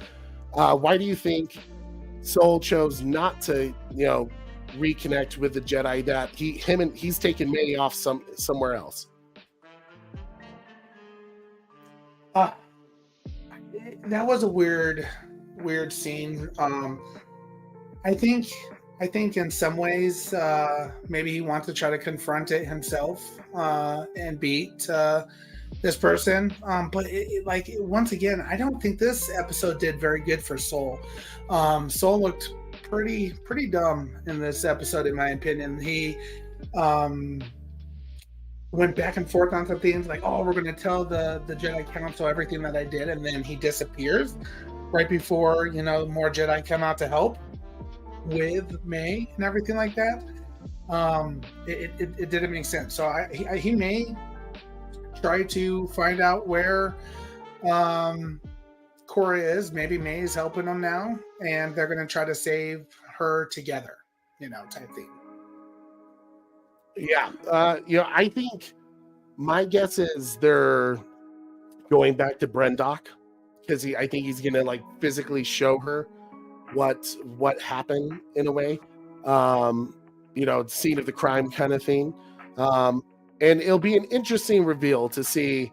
Why do you think Sol chose not to, reconnect with the Jedi? That he's taken May off somewhere else. That was a weird scene. I think in some ways, maybe he wants to try to confront it himself and beat this person. But once again, I don't think this episode did very good for Sol. Sol looked pretty dumb in this episode, in my opinion. He went back and forth on some things like, oh, we're going to tell the Jedi Council everything that I did, and then he disappears right before more Jedi come out to help with May and everything like that. It didn't make sense. So he may try to find out where Cora is. Maybe May is helping him now, and they're going to try to save her together, type thing. Yeah, I think my guess is they're going back to Brendok, because I think he's going to physically show her what happened in a way. Scene of the crime kind of thing. And it'll be an interesting reveal to see.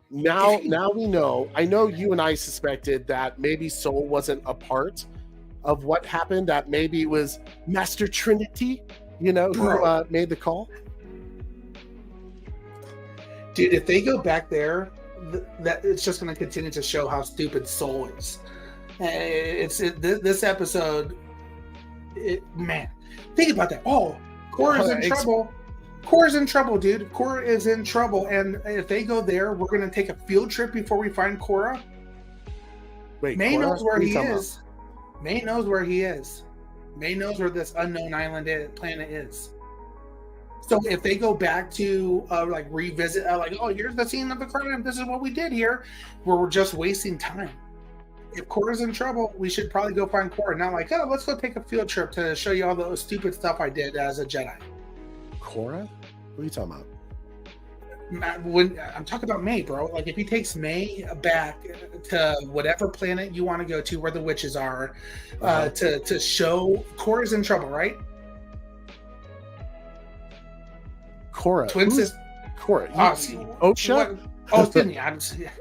Now we know. I know you and I suspected that maybe Soul wasn't a part of what happened, that maybe it was Master Trinity, who made the call. Dude, if they go back there, that it's just going to continue to show how stupid Soul is. This episode, man, think about that. Oh, Korra's in trouble. Korra's in trouble, dude. Korra is in trouble. And if they go there, we're going to take a field trip before we find Korra. Wait, May Korra? knows where What are he you talking is. May knows where he is. May knows where this unknown planet is. So if they go back to revisit, here's the scene of the crime. This is what we did here. Where we're just wasting time. If Korra's in trouble, we should probably go find Korra. Not let's go take a field trip to show you all the stupid stuff I did as a Jedi. Korra? What are you talking about? When I'm talking about May, bro, like if he takes May back to whatever planet you want to go to where the witches are, to show Korra's in trouble, right? Korra. Twin sister. Korra. Osha? Oh, excuse me.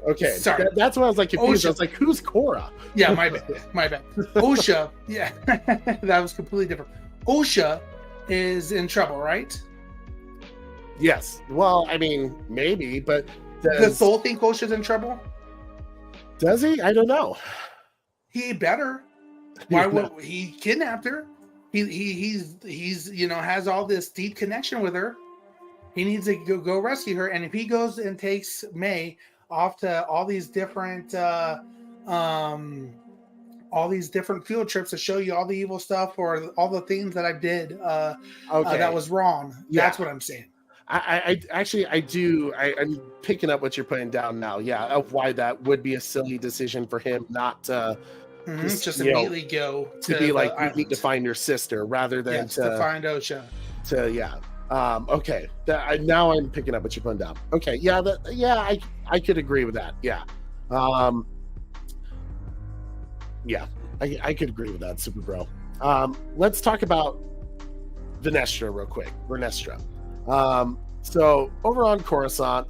Okay. Sorry. That's why I was like confused. Osha. I was like, who's Korra? Yeah, my bad. Osha. Yeah, that was completely different. Osha is in trouble, right? Yes. Well, I mean, maybe, but does Soul think Osha's in trouble? Does he? I don't know. He better. Why would he kidnapped her? He's has all this deep connection with her. He needs to go rescue her. And if he goes and takes May off to all these different field trips to show you all the evil stuff or all the things that I did that was wrong. Yeah. That's what I'm saying. I'm picking up what you're putting down now. Yeah, of why that would be a silly decision for him not to just immediately go to be like, you need to find your sister rather than to find Osha. Okay. Now I'm picking up what you're putting down. Okay. I could agree with that. Yeah. I could agree with that, Super Bro. Let's talk about Vernestra real quick. So over on Coruscant,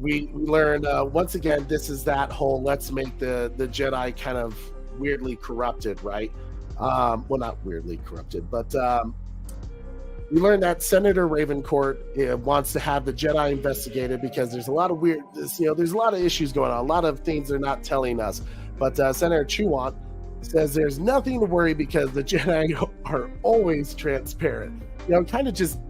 we learned once again, this is that whole let's make the Jedi kind of weirdly corrupted, right? Well, not weirdly corrupted, but we learned that Senator Ravencourt wants to have the Jedi investigated because there's a lot of there's a lot of issues going on, a lot of things they're not telling us. But Senator Chewant says there's nothing to worry because the Jedi are always transparent. Kind of just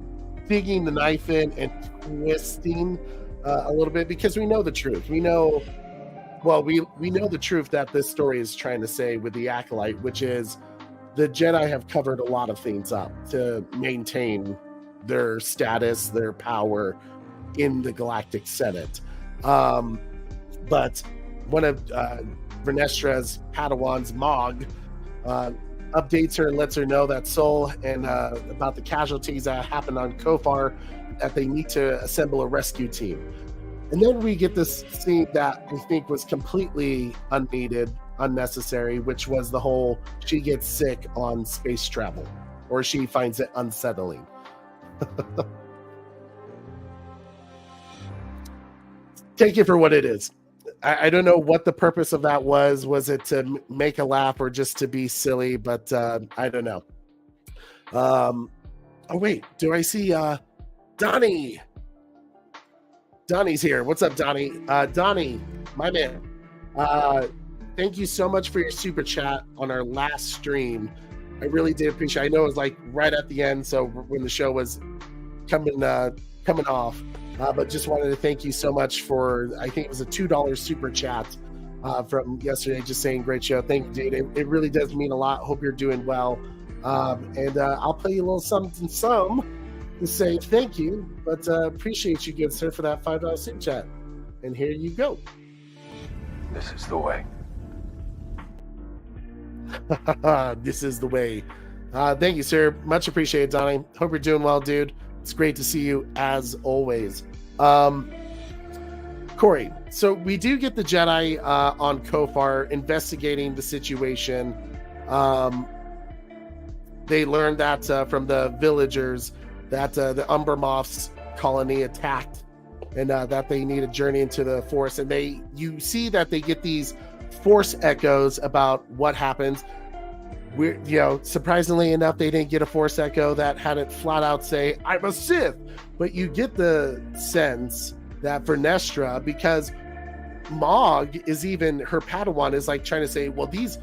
digging the knife in and twisting a little bit because we know the truth. We know the truth that this story is trying to say with the Acolyte, which is the Jedi have covered a lot of things up to maintain their status, their power in the Galactic Senate. But one of Vernestra's Padawans, Mog, updates her and lets her know that Soul and about the casualties that happened on Kofar, that they need to assemble a rescue team. And then we get this scene that I think was completely unneeded, unnecessary, which was the whole she gets sick on space travel, or she finds it unsettling. Take it for what it is. I don't know what the purpose of that was. Was it to make a laugh or just to be silly? But I don't know. Oh, wait. Do I see Donnie? Donnie's here. What's up, Donnie? Donnie, my man. Thank you so much for your super chat on our last stream. I really did appreciate it. I know it was like right at the end, so when the show was coming off. But just wanted to thank you so much for, I think it was a $2 super chat from yesterday, just saying great show. Thank you, dude. It really does mean a lot. Hope you're doing well. And I'll play you a little something to say thank you, but appreciate you, good sir, for that $5 super chat. And here you go. This is the way. This is the way. Thank you, sir. Much appreciated, Donnie. Hope you're doing well, dude. It's great to see you as always. Corey, so we do get the Jedi on Kofar investigating the situation. They learned that from the villagers that the Umber Moth's colony attacked, and that they need a journey into the forest. And you see that they get these force echoes about what happens. Surprisingly enough, they didn't get a force echo that had it flat out say, "I'm a Sith." But you get the sense that Vernestra, because Mog is even, her Padawan is like trying to say, well, these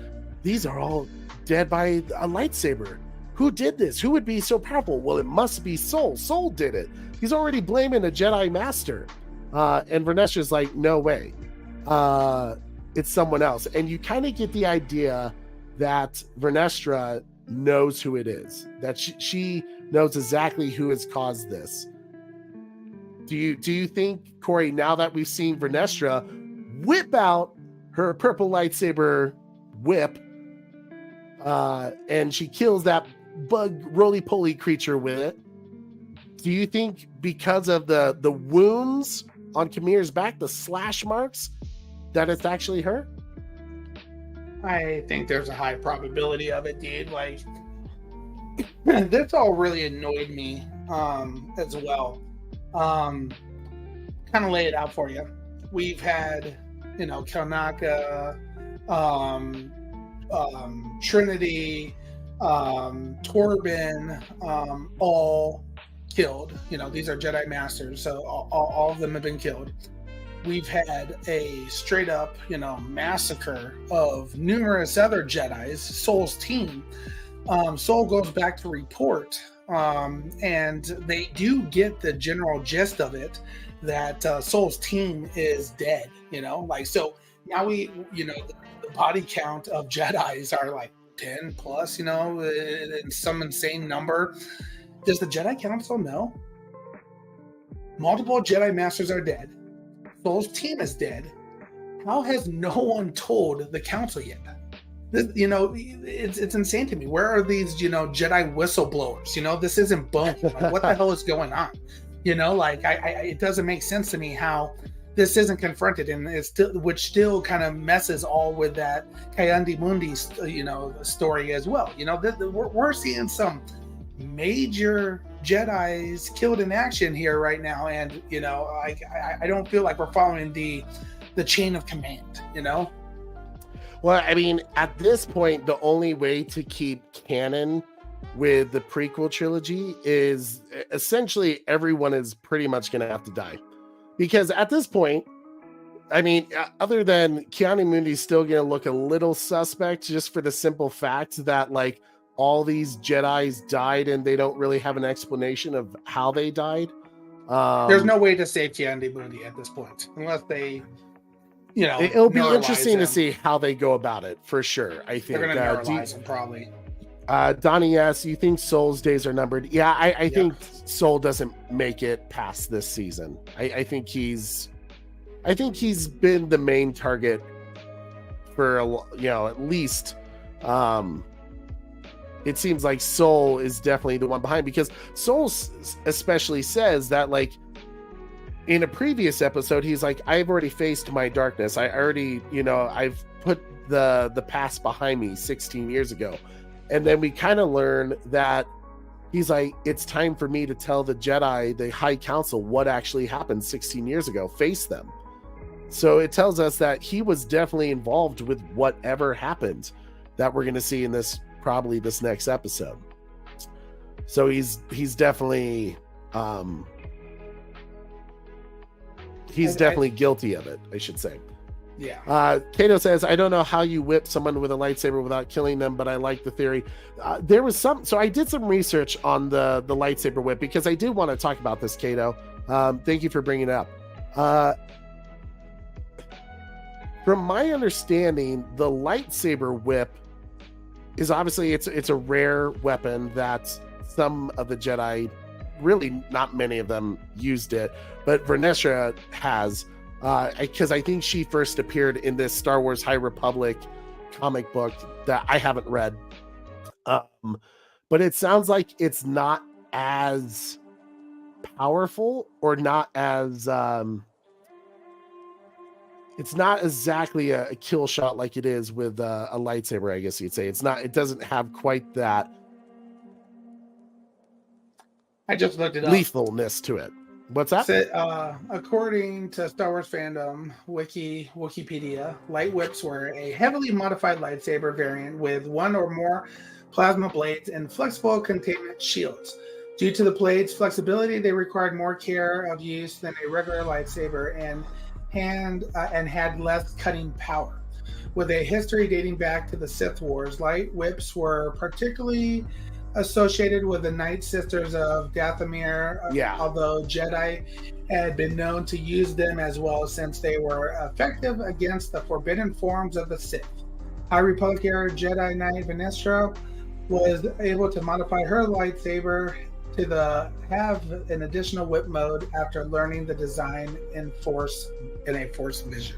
are all dead by a lightsaber. Who did this? Who would be so powerful? Well, it must be Soul. Soul did it. He's already blaming a Jedi Master. And Vernestra's like, no way. It's someone else. And you kind of get the idea that Vernestra knows who it is, that she knows exactly who has caused this. Do you think, Corey, now that we've seen Vernestra whip out her purple lightsaber whip, and she kills that bug roly-poly creature with it, do you think because of the wounds on Qimir's back, the slash marks, that it's actually her? I think there's a high probability of it, dude. Like, this all really annoyed me as well. Kind of lay it out for you. We've had, Kanaka, Trinity, Torben, all killed. These are Jedi Masters, so all of them have been killed. We've had a straight up, massacre of numerous other Jedis. Soul's team. Soul goes back to report, and they do get the general gist of it that Soul's team is dead. So now the body count of Jedis are like 10 plus, in some insane number. Does the Jedi Council know? Multiple Jedi Masters are dead. Soul's team is dead. How has no one told the council yet? It's insane to me. Where are these, Jedi whistleblowers? This isn't Bone. Like, what the hell is going on? It doesn't make sense to me how this isn't confronted, and it's which still kind of messes all with that Kayandi Mundi, story as well. We're seeing some major Jedis killed in action here right now, and I don't feel like we're following the chain of command. Well, I mean, at this point, the only way to keep canon with the prequel trilogy is essentially everyone is pretty much going to have to die, because at this point, I mean, other than Keanu Mundi's still going to look a little suspect, just for the simple fact that like all these Jedis died and they don't really have an explanation of how they died. There's no way to save Keanu Mundi at this point, unless they, it'll be interesting to see how they go about it, for sure. I think they're going to neuralize him, probably. Donnie asks, you think Soul's days are numbered? Yeah, I think Soul doesn't make it past this season. I think he's been the main target for at least. It seems like Soul is definitely the one behind, because Soul especially says that, like, in a previous episode, he's like, I've already faced my darkness. I already, I've put the past behind me 16 years ago. And then we kind of learn that he's like, it's time for me to tell the Jedi, the High Council, what actually happened 16 years ago. Face them. So it tells us that he was definitely involved with whatever happened that we're going to see in probably this next episode. So he's definitely definitely guilty of it, I should say. Yeah. Kato says, I don't know how you whip someone with a lightsaber without killing them, but I like the theory. There was so I did some research on the lightsaber whip, because I did want to talk about this, Kato. Thank you for bringing it up. From my understanding, the lightsaber whip is obviously it's a rare weapon that some of the Jedi, really not many of them, used it, but Vernestra has, because I think she first appeared in this Star Wars High Republic comic book that I haven't read, but it sounds like it's not as powerful, or not as it's not exactly a kill shot like it is with a lightsaber, I guess you'd say. It's not, it doesn't have quite that I just looked it up. lethalness to it. What's that? So, according to Star Wars fandom Wikipedia, light whips were a heavily modified lightsaber variant with one or more plasma blades and flexible containment shields. Due to the blades' flexibility, they required more care of use than a regular lightsaber and had less cutting power. With a history dating back to the Sith Wars, light whips were particularly associated with the Night Sisters of Dathomir, although Jedi had been known to use them as well since they were effective against the forbidden forms of the Sith. High Republic era Jedi Knight Venestra was able to modify her lightsaber to have an additional whip mode after learning the design in a Force vision.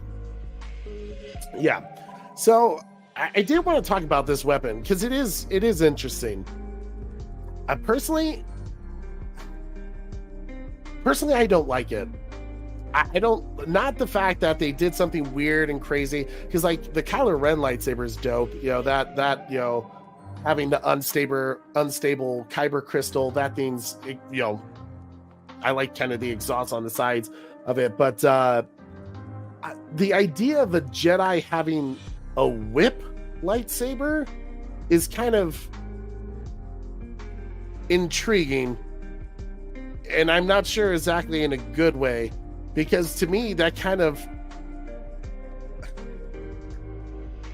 Yeah. So I did want to talk about this weapon because it is interesting. Personally, I don't like it. I don't, not the fact that they did something weird and crazy, because like the Kylo Ren lightsaber is dope. You know, that you know, having the unstable kyber crystal, that thing's, you know, I like kind of the exhaust on the sides of it. But the idea of a Jedi having a whip lightsaber is kind of intriguing, and I'm not sure exactly in a good way, because to me that kind of,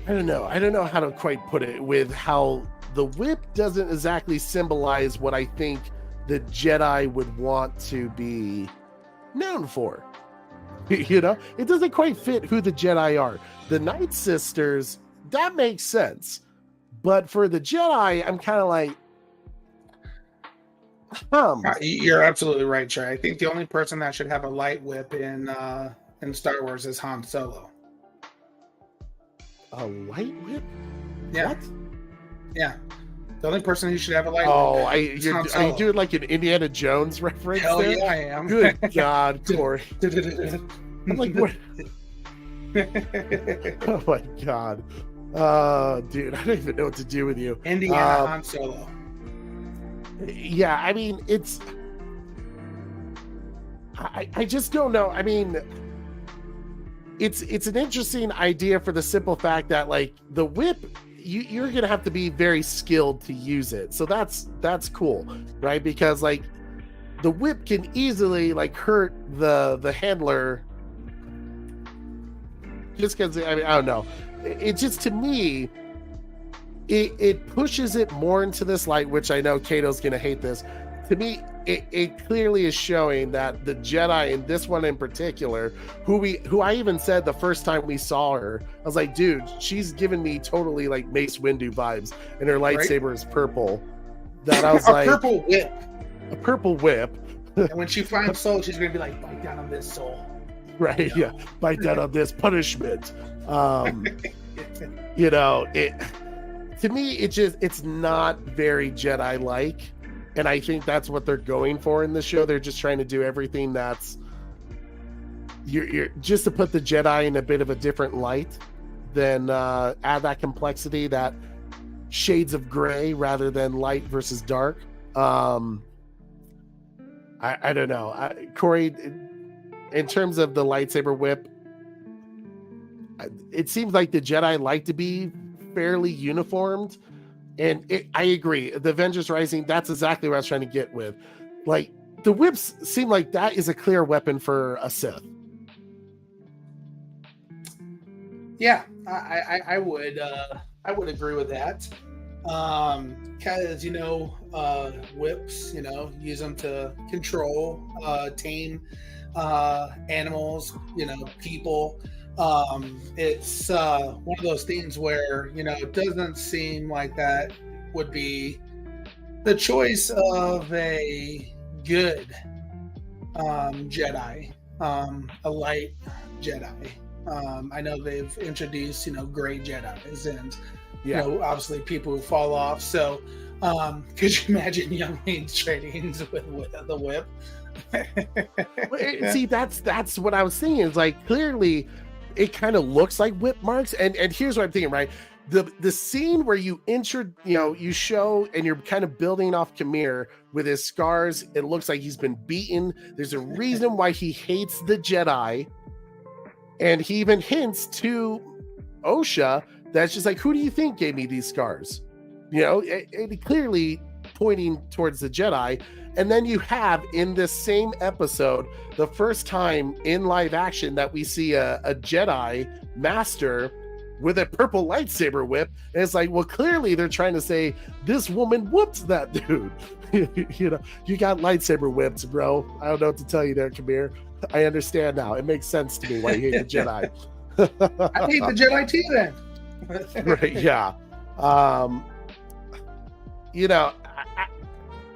I don't know how to quite put it, with how the whip doesn't exactly symbolize what I think the Jedi would want to be known for. You know, it doesn't quite fit who the Jedi are. The Night Sisters, that makes sense, but for the Jedi, I'm kind of like, You're absolutely right, Trey. I think the only person that should have a light whip in Star Wars is Han Solo. A light whip? Yeah. What? Yeah. The only person who should have a light whip. Are you doing like an Indiana Jones reference? Hell there? Yeah, I am. Good God, Corey. I'm like, what? Oh my God. Dude, I don't even know what to do with you. Indiana Han Solo. Yeah, I mean, it's, I just don't know. I mean, it's an interesting idea for the simple fact that like the whip, you're gonna have to be very skilled to use it. So that's cool, right? Because like the whip can easily like hurt the handler, just because, I mean, I don't know. It just, to me, it pushes it more into this light, which I know Kato's gonna hate this. To me, it clearly is showing that the Jedi in this one in particular, who I even said the first time we saw her, I was like, dude, she's giving me totally like Mace Windu vibes, and her lightsaber is purple. That I was like, a purple whip. And when she finds Soul, she's gonna be like, bite down on this soul. Right? Yeah, bite down on this punishment. You know, it. To me, it's not very Jedi-like, and I think that's what they're going for in the show. They're just trying to do everything that's you're just to put the Jedi in a bit of a different light, then add that complexity, that shades of gray rather than light versus dark. I don't know, Corey. In terms of the lightsaber whip, it seems like the Jedi like to be fairly uniformed, and I agree, the Avengers Rising, that's exactly what I was trying to get with. Like the whips seem like that is a clear weapon for a Sith. Yeah, I would agree with that, because whips, use them to control, tame animals, people. It's one of those things where it doesn't seem like that would be the choice of a good Jedi, a light Jedi. I know they've introduced gray Jedis, and obviously people who fall off. So could you imagine younglings trading with the whip? See, that's what I was saying. Is like, clearly it kind of looks like whip marks. And here's what I'm thinking, right? The scene where you show and you're kind of building off Qimir with his scars, it looks like he's been beaten. There's a reason why he hates the Jedi. And he even hints to Osha that's just like, who do you think gave me these scars? It clearly pointing towards the Jedi. And then you have in this same episode, the first time in live action that we see a Jedi Master with a purple lightsaber whip. And it's like, well, clearly they're trying to say this woman whooped that dude. You got lightsaber whips, bro. I don't know what to tell you there, Qimir. I understand now. It makes sense to me why you hate the Jedi. I hate the Jedi too then. Right, yeah.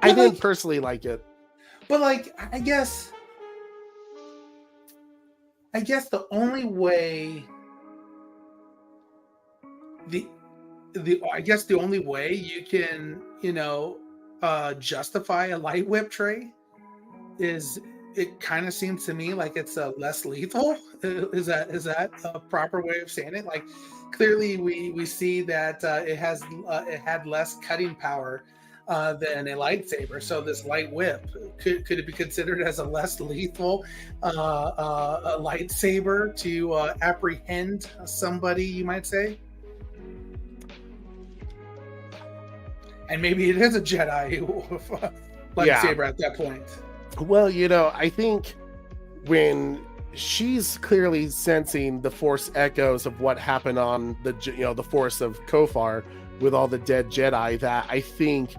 I didn't personally like it. But like, I guess the only way the only way you can, justify a light whip tray is, it kind of seems to me like it's less lethal. Is that a proper way of saying it? Like, clearly we see that it had less cutting power than a lightsaber. So this light whip, could it be considered as a less lethal a lightsaber to apprehend somebody, you might say? And maybe it is a Jedi lightsaber at that point. Well, I think when she's clearly sensing the Force echoes of what happened on the Force of Kofar with all the dead Jedi, that I think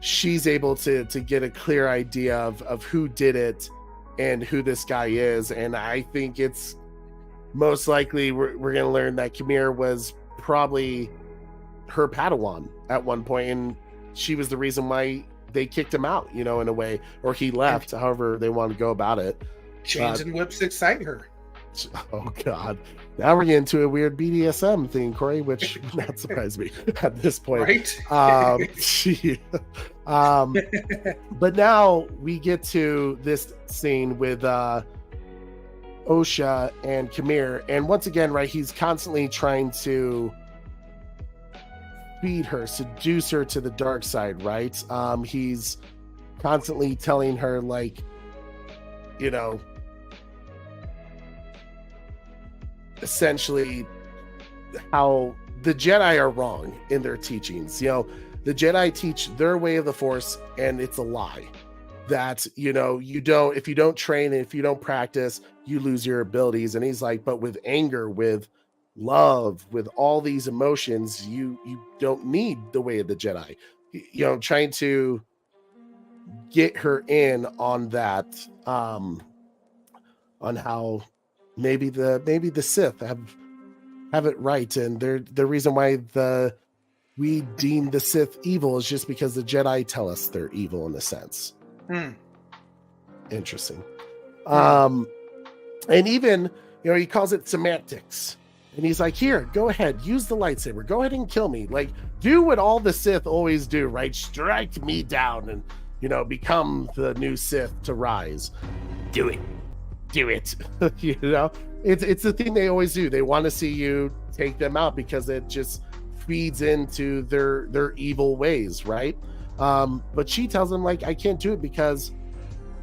she's able to get a clear idea of who did it and who this guy is. And I think it's most likely we're going to learn that Qimir was probably her Padawan at one point, and she was the reason why they kicked him out, in a way, or he left, however they want to go about it. Chains and whips excite her. Oh God. Now we're getting to a weird BDSM thing, Corey, which not surprise me at this point. Right? But now we get to this scene with Osha and Qimir, and once again, right, he's constantly trying to feed her, seduce her to the dark side, right? He's constantly telling her, like, essentially how the Jedi are wrong in their teachings. The Jedi teach their way of the Force, and it's a lie. That, if you don't train and if you don't practice, you lose your abilities. And he's like, but with anger, with love, with all these emotions, you don't need the way of the Jedi. Trying to get her in on that, on how maybe the Sith have it right, and the reason why we deem the Sith evil is just because the Jedi tell us they're evil in a sense. Interesting. And even he calls it semantics. And he's like, here, go ahead, use the lightsaber. Go ahead and kill me. Like, do what all the Sith always do, right? Strike me down and, become the new Sith to rise. Do it. It's the thing they always do. They want to see you take them out because it just feeds into their evil ways, right? But she tells him, like, I can't do it because,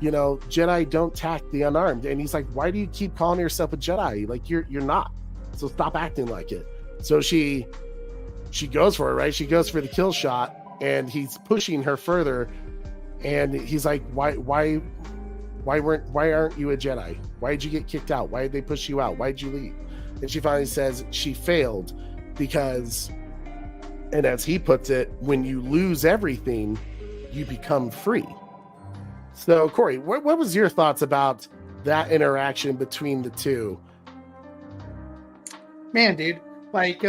Jedi don't attack the unarmed. And he's like, why do you keep calling yourself a Jedi? Like, you're not. So stop acting like it. So she goes for it, right? She goes for the kill shot, and he's pushing her further. And he's like, why aren't you a Jedi? Why did you get kicked out? Why did they push you out? Why did you leave? And she finally says she failed because, and as he puts it, when you lose everything, you become free. So Corey, what was your thoughts about that interaction between the two? Man, dude, like,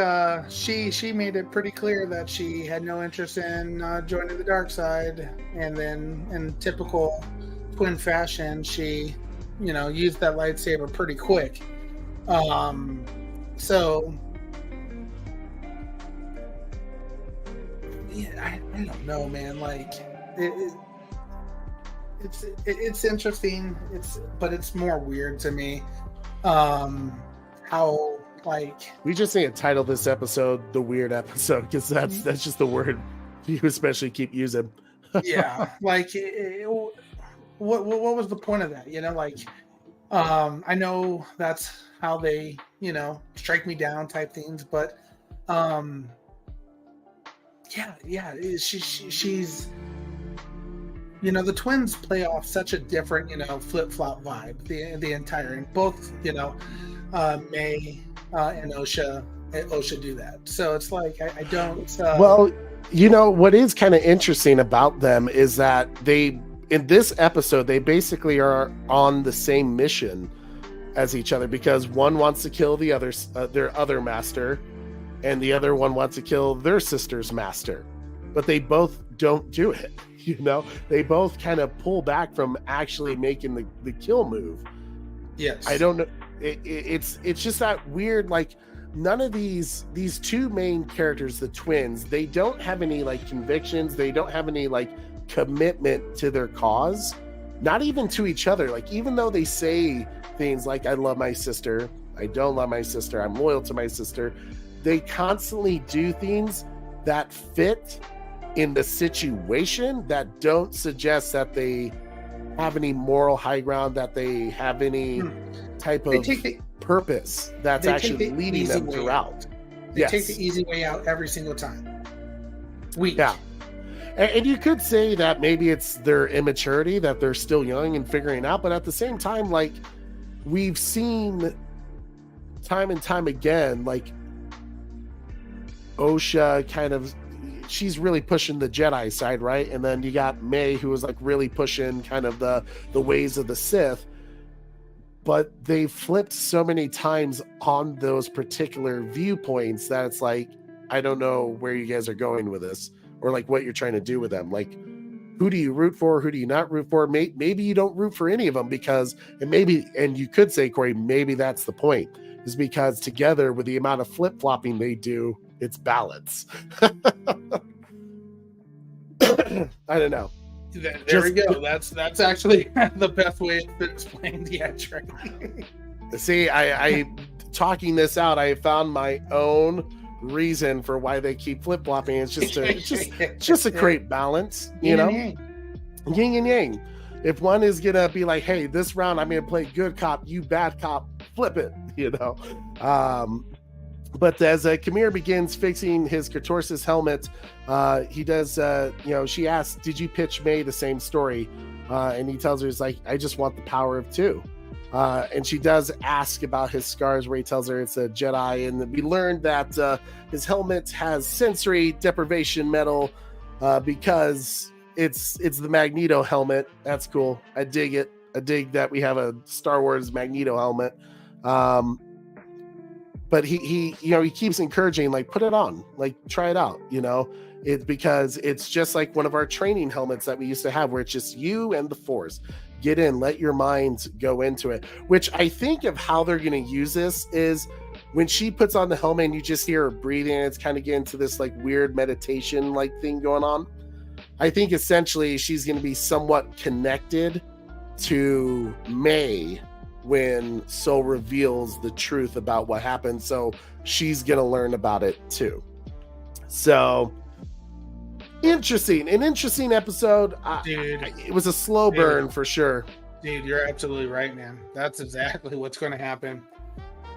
she made it pretty clear that she had no interest in joining the dark side, and then in typical twin fashion, she, used that lightsaber pretty quick. So, yeah, I don't know, man. Like, it's interesting. But it's more weird to me. how like We just need to title this episode the weird episode, because that's just the word you especially keep using. yeah, like what was the point of that? You know, like I know that's how they, you know, strike me down type things, but she's, you know, the twins play off such a different, you know, flip-flop vibe the entire, and both, you know, May and Osha do that. So it's like I don't well, you know, what is kind of interesting about them is that in this episode, they basically are on the same mission as each other, because one wants to kill the other, their other master, and the other one wants to kill their sister's master, but they both don't do it. You know, they both kind of pull back from actually making the kill move. Yes, I don't know. It's just that weird, like, none of these two main characters, the twins, they don't have any like convictions. They don't have any like commitment to their cause, not even to each other. Like, even though they say things like, I love my sister, I don't love my sister, I'm loyal to my sister, they constantly do things that fit in the situation that don't suggest that they have any moral high ground, that they have any type of purpose that's actually leading them throughout. They take the easy way out every single time. Yeah. And you could say that maybe it's their immaturity, that they're still young and figuring out, but at the same time, like, we've seen time and time again, like, Osha kind of, she's really pushing the Jedi side, right? And then you got May, who was like really pushing kind of the ways of the Sith. But they flipped so many times on those particular viewpoints that it's like, I don't know where you guys are going with this, or like what you're trying to do with them. Like, who do you root for? Who do you not root for? Maybe you don't root for any of them, because, and you could say, Corey, maybe that's the point, is because together with the amount of flip-flopping they do, it's balance. I don't know. There we go. That's actually the best way it's been explained yet, Trey. See, I talking this out, I found my own reason for why they keep flip-flopping. It's just to create balance, you know? Yin and yang. If one is gonna be like, hey, this round I'm gonna play good cop, you bad cop, flip it, you know. But as Qimir begins fixing his Katorsis helmet, he does, she asks, did you pitch May the same story? And he tells her, it's like, I just want the power of two. And she does ask about his scars, where he tells her it's a Jedi. And we learned that his helmet has sensory deprivation metal because it's the Magneto helmet. That's cool. I dig it. I dig that we have a Star Wars Magneto helmet. But he keeps encouraging, like, put it on, like, try it out, you know. It's because it's just like one of our training helmets that we used to have, where it's just you and the Force. Get in, let your mind go into it. Which I think of how they're going to use this is when she puts on the helmet and you just hear her breathing, and it's kind of getting to this like weird meditation like thing going on. I think essentially she's going to be somewhat connected to May when Soul reveals the truth about what happened. So she's going to learn about it too. So an interesting episode. Dude, it was a slow burn for sure. Dude, you're absolutely right, man. That's exactly what's going to happen.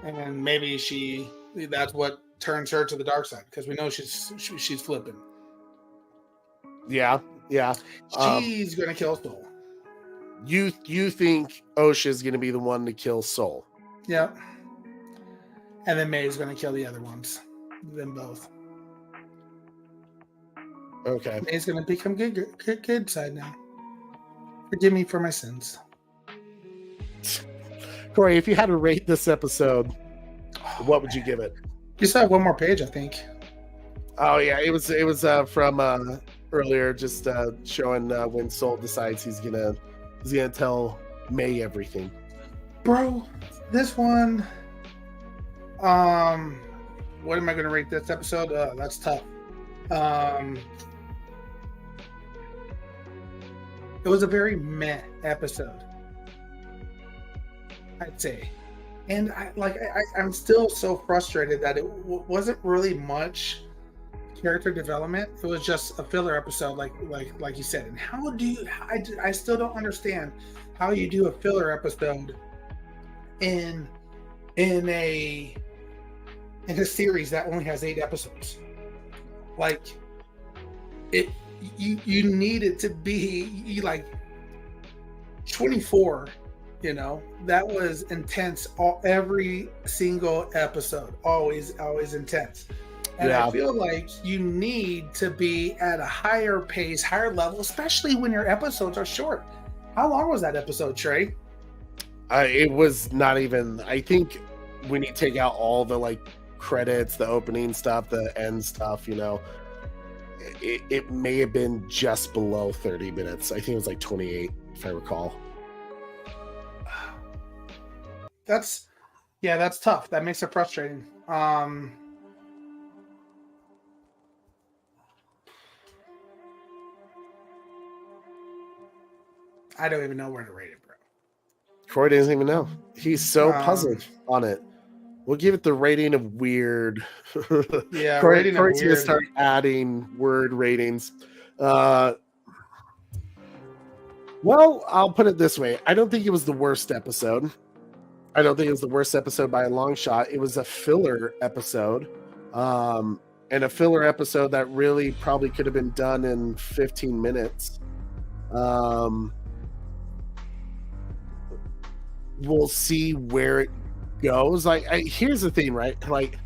And maybe that's what turns her to the dark side, because we know she's flipping. Yeah. She's going to kill Soul. You think Osha is going to be the one to kill Soul? Yep. And then May's going to kill the other ones. Them both. Okay. May's going to become good side now. Forgive me for my sins. Corey, if you had to rate this episode, what would you give it? You still have one more page, I think. Oh yeah, it was from earlier, just showing when Soul decides he's gonna tell May everything. Bro, this one, what am I gonna rate this episode? That's tough. It was a very meh episode, I'd say. And I'm still so frustrated that it wasn't really much character development. It was just a filler episode, like you said. And how do you? I still don't understand how you do a filler episode in a series that only has 8 episodes. Like it, you need it to be like 24. You know, that was intense. Every single episode, always intense. And I feel like you need to be at a higher pace, higher level, especially when your episodes are short. How long was that episode, Trey? It was not even. I think when you take out all the like credits, the opening stuff, the end stuff, you know, it may have been just below 30 minutes. I think it was like 28, if I recall. That's tough. That makes it frustrating. I don't even know where to rate it, bro. Corey doesn't even know. He's so puzzled on it. We'll give it the rating of weird. Yeah, Corey's going to start adding word ratings. Well, I'll put it this way. I don't think it was the worst episode. I don't think it was the worst episode by a long shot. It was a filler episode. And a filler episode that really probably could have been done in 15 minutes. We'll see where it goes. Here's the thing, right? Like,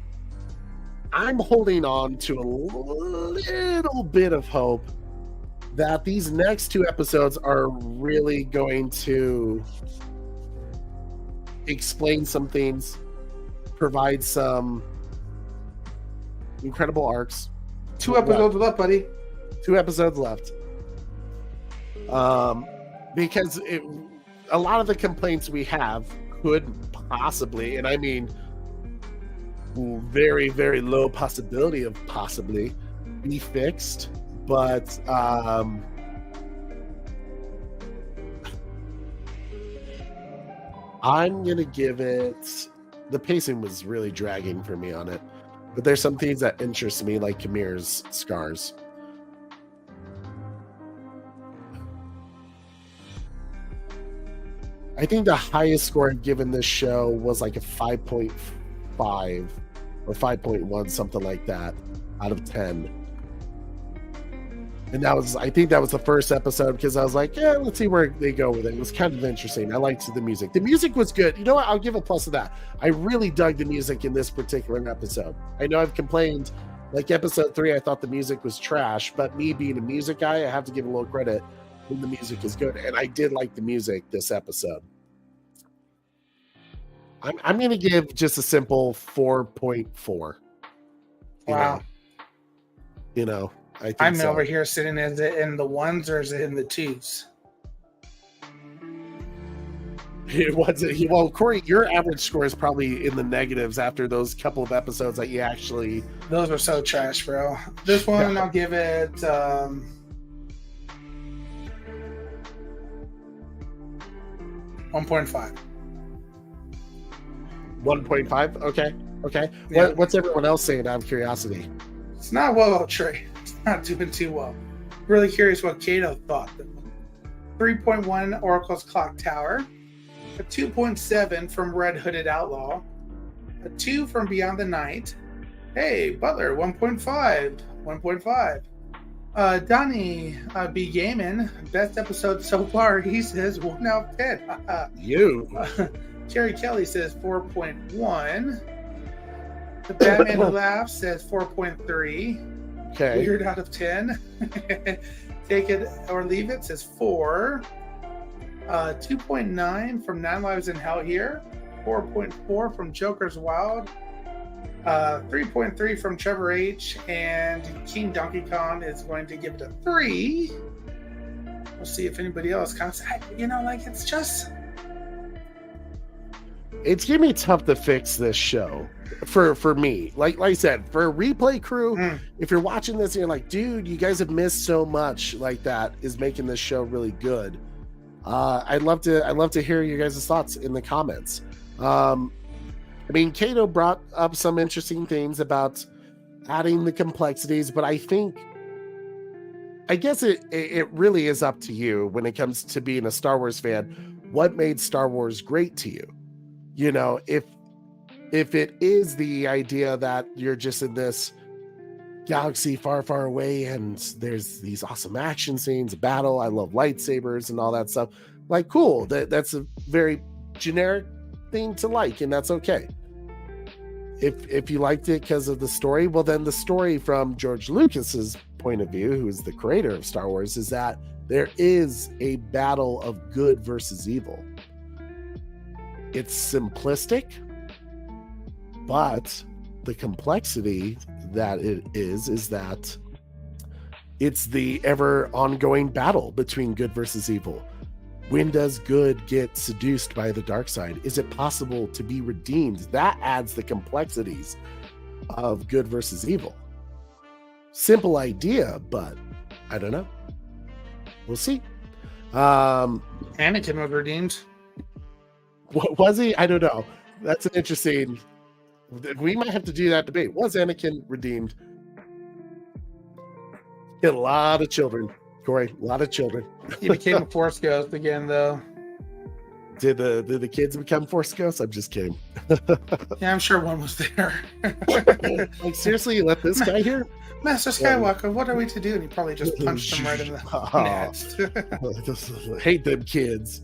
I'm holding on to a little bit of hope that these next 2 episodes are really going to explain some things, provide some incredible arcs. 2 episodes left, buddy. 2 episodes left. Because a lot of the complaints we have could possibly, and I mean very, very low possibility of possibly, be fixed. But I'm going to give it... The pacing was really dragging for me on it. But there's some things that interest me, like Qimir's scars. I think the highest score I've given this show was like a 5.5 or 5.1, something like that, out of 10. And I think that was the first episode because I was like, yeah, let's see where they go with it. It was kind of interesting. I liked the music. The music was good. You know what? I'll give a plus to that. I really dug the music in this particular episode. I know I've complained, like episode 3, I thought the music was trash, but me being a music guy, I have to give a little credit when the music is good. And I did like the music this episode. I'm going to give just a simple 4.4. Wow. You know. I'm over here sitting, is it in the 1s or is it in the 2s? Well, Corey, your average score is probably in the negatives after those couple of episodes that you actually... Those were so trash, bro. This one, I'll give it... 1.5. 1.5? Okay. Yeah. What's everyone else saying out of curiosity? It's not well, Trey. It's not doing too well. Really curious what Kato thought. 3.1 Oracle's Clock Tower. A 2.7 from Red Hooded Outlaw. A 2 from Beyond the Night. Hey, Butler, 1.5. 1.5. Donnie B. Gaiman, best episode so far. He says 1 out of 10. You. Jerry Kelly says 4.1. The Batman Who Laughs says 4.3. Okay. Weird out of 10. Take It or Leave It says 4. 2.9 from 9 Lives in Hell here. 4.4 from Joker's Wild. 3.3 from Trevor H. And King Donkey Kong is going to give it a 3. We'll see if anybody else comes. It's just... It's going to be tough to fix this show for me. Like I said, for a replay crew, if you're watching this and you're like, dude, you guys have missed so much, like that is making this show really good. I'd love to hear you guys' thoughts in the comments. I mean, Cato brought up some interesting things about adding the complexities, but I guess it really is up to you when it comes to being a Star Wars fan. What made Star Wars great to you? You know, if it is the idea that you're just in this galaxy far, far away and there's these awesome action scenes, battle, I love lightsabers and all that stuff, like, cool, that's a very generic thing to like, and that's okay. If you liked it because of the story, well, then the story from George Lucas's point of view, who is the creator of Star Wars, is that there is a battle of good versus evil. It's simplistic, but the complexity that it is that it's the ever ongoing battle between good versus evil. When does good get seduced by the dark side? Is it possible to be redeemed? That adds the complexities of good versus evil. Simple idea, but I don't know. We'll see. Anakin was redeemed. Was he? I don't know. That's an interesting. We might have to do that debate. Was Anakin redeemed? He had a lot of children, Corey. A lot of children. He became a Force ghost again, though. Did the kids become Force ghosts? I'm just kidding. Yeah, I'm sure one was there. Like, seriously, you let this guy here? Master Skywalker, what are we to do? And he probably just punched him right in the nuts. Hate them kids.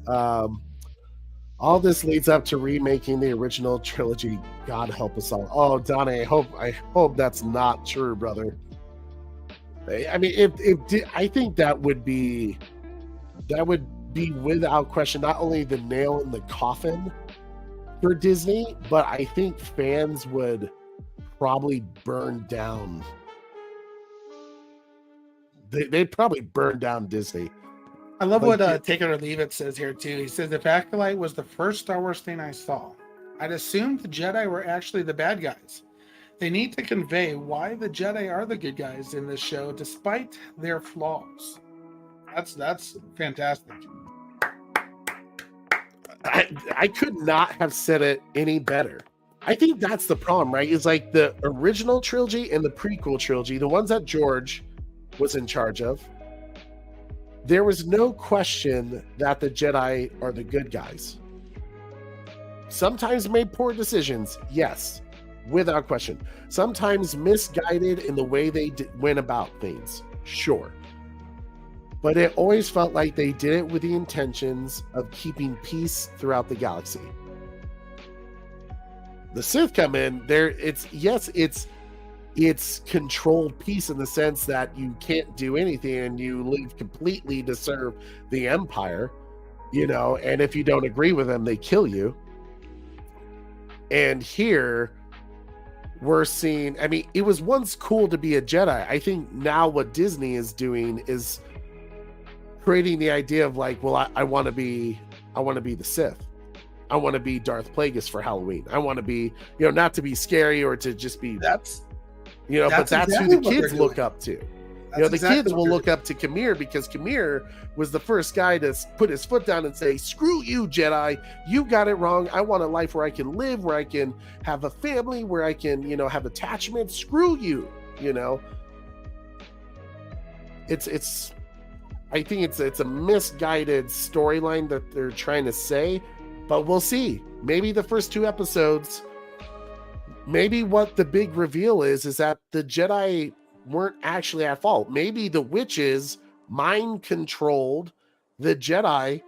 All this leads up to remaking the original trilogy. God help us all. Oh, Donnie, I hope that's not true, brother. I mean, I think that would be without question not only the nail in the coffin for Disney, but I think fans would probably burn down. They'd probably burn down Disney. I love what Take It or Leave It says here, too. He says, if Acolyte was the first Star Wars thing I saw, I'd assumed the Jedi were actually the bad guys. They need to convey why the Jedi are the good guys in this show, despite their flaws. That's fantastic. I could not have said it any better. I think that's the problem, right? It's like the original trilogy and the prequel trilogy, the ones that George was in charge of, there was no question that the Jedi are the good guys. Sometimes made poor decisions, yes, without question. Sometimes misguided in the way they went about things, sure. But it always felt like they did it with the intentions of keeping peace throughout the galaxy. The Sith come in, it's controlled peace in the sense that you can't do anything and you live completely to serve the Empire, and if you don't agree with them, they kill you. And here we're seeing, I mean, it was once cool to be a Jedi. I think now what Disney is doing is creating the idea of like, well, I want to be the Sith. I want to be Darth Plagueis for Halloween. I want to be, not to be scary or to just be but that's exactly who the kids look up to. The kids will look up to Qimir because Qimir was the first guy to put his foot down and say, screw you, Jedi. You got it wrong. I want a life where I can live, where I can have a family, where I can, have attachment. Screw you, I think it's a misguided storyline that they're trying to say, but we'll see. Maybe the first 2 episodes, maybe what the big reveal is that the Jedi weren't actually at fault. Maybe the witches mind controlled the Jedi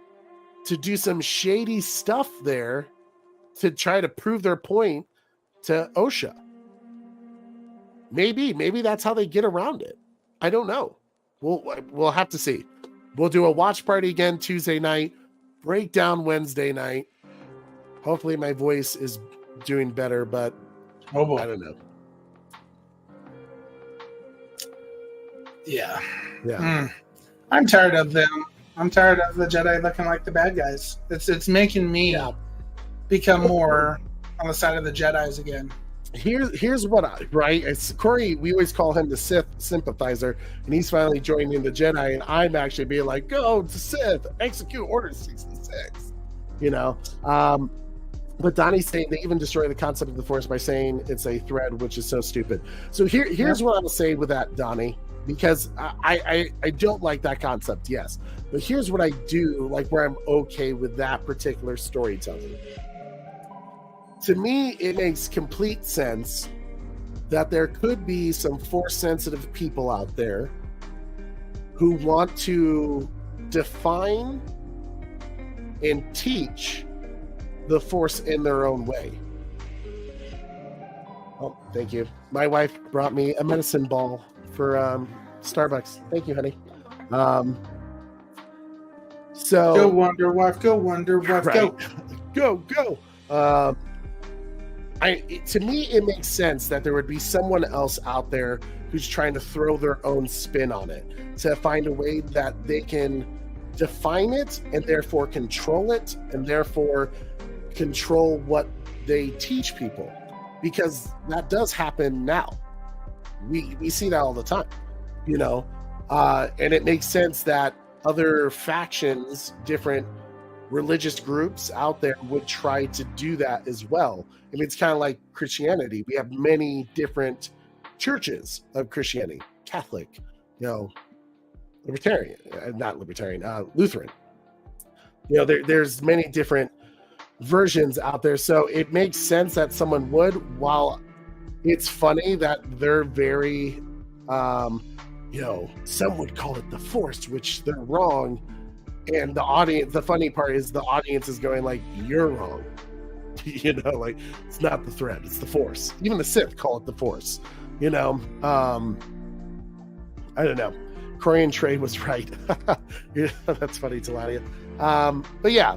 to do some shady stuff there to try to prove their point to Osha. Maybe that's how they get around it. I don't know. We'll have to see. We'll do a watch party again Tuesday night, breakdown Wednesday night. Hopefully my voice is doing better, but I don't know. Yeah. Yeah. I'm tired of them. I'm tired of the Jedi looking like the bad guys. It's making me become more on the side of the Jedis again. Here's what it's Corey, we always call him the Sith sympathizer, and he's finally joining the Jedi, and I'm actually being like, go to Sith, execute Order 66. But Donnie's saying they even destroy the concept of the Force by saying it's a thread, which is so stupid. So here's what I'll say with that, Donnie, because I don't like that concept, yes. But here's what I do like, where I'm okay with that particular storytelling. To me, it makes complete sense that there could be some Force-sensitive people out there who want to define and teach the Force in their own way. Oh, thank you. My wife brought me a medicine ball for Starbucks. Thank you, honey. So Go Wonder Wife, go Wonder Wife, right. go. Go. To me, it makes sense that there would be someone else out there who's trying to throw their own spin on it, to find a way that they can define it and therefore control it, and therefore control what they teach people, because that does happen now. We see that all the time, and it makes sense that other factions, different religious groups out there would try to do that as well. I mean, it's kind of like Christianity. We have many different churches of Christianity: Catholic, Lutheran. There's many different versions out there, so it makes sense that someone would. While it's funny that they're very some would call it the Force, which they're wrong, and the funny part is the audience is going like, you're wrong. Like, it's not the thread, it's the Force. Even the Sith call it the Force. I don't know. Korean Trey was right. That's funny, Taladia. But yeah,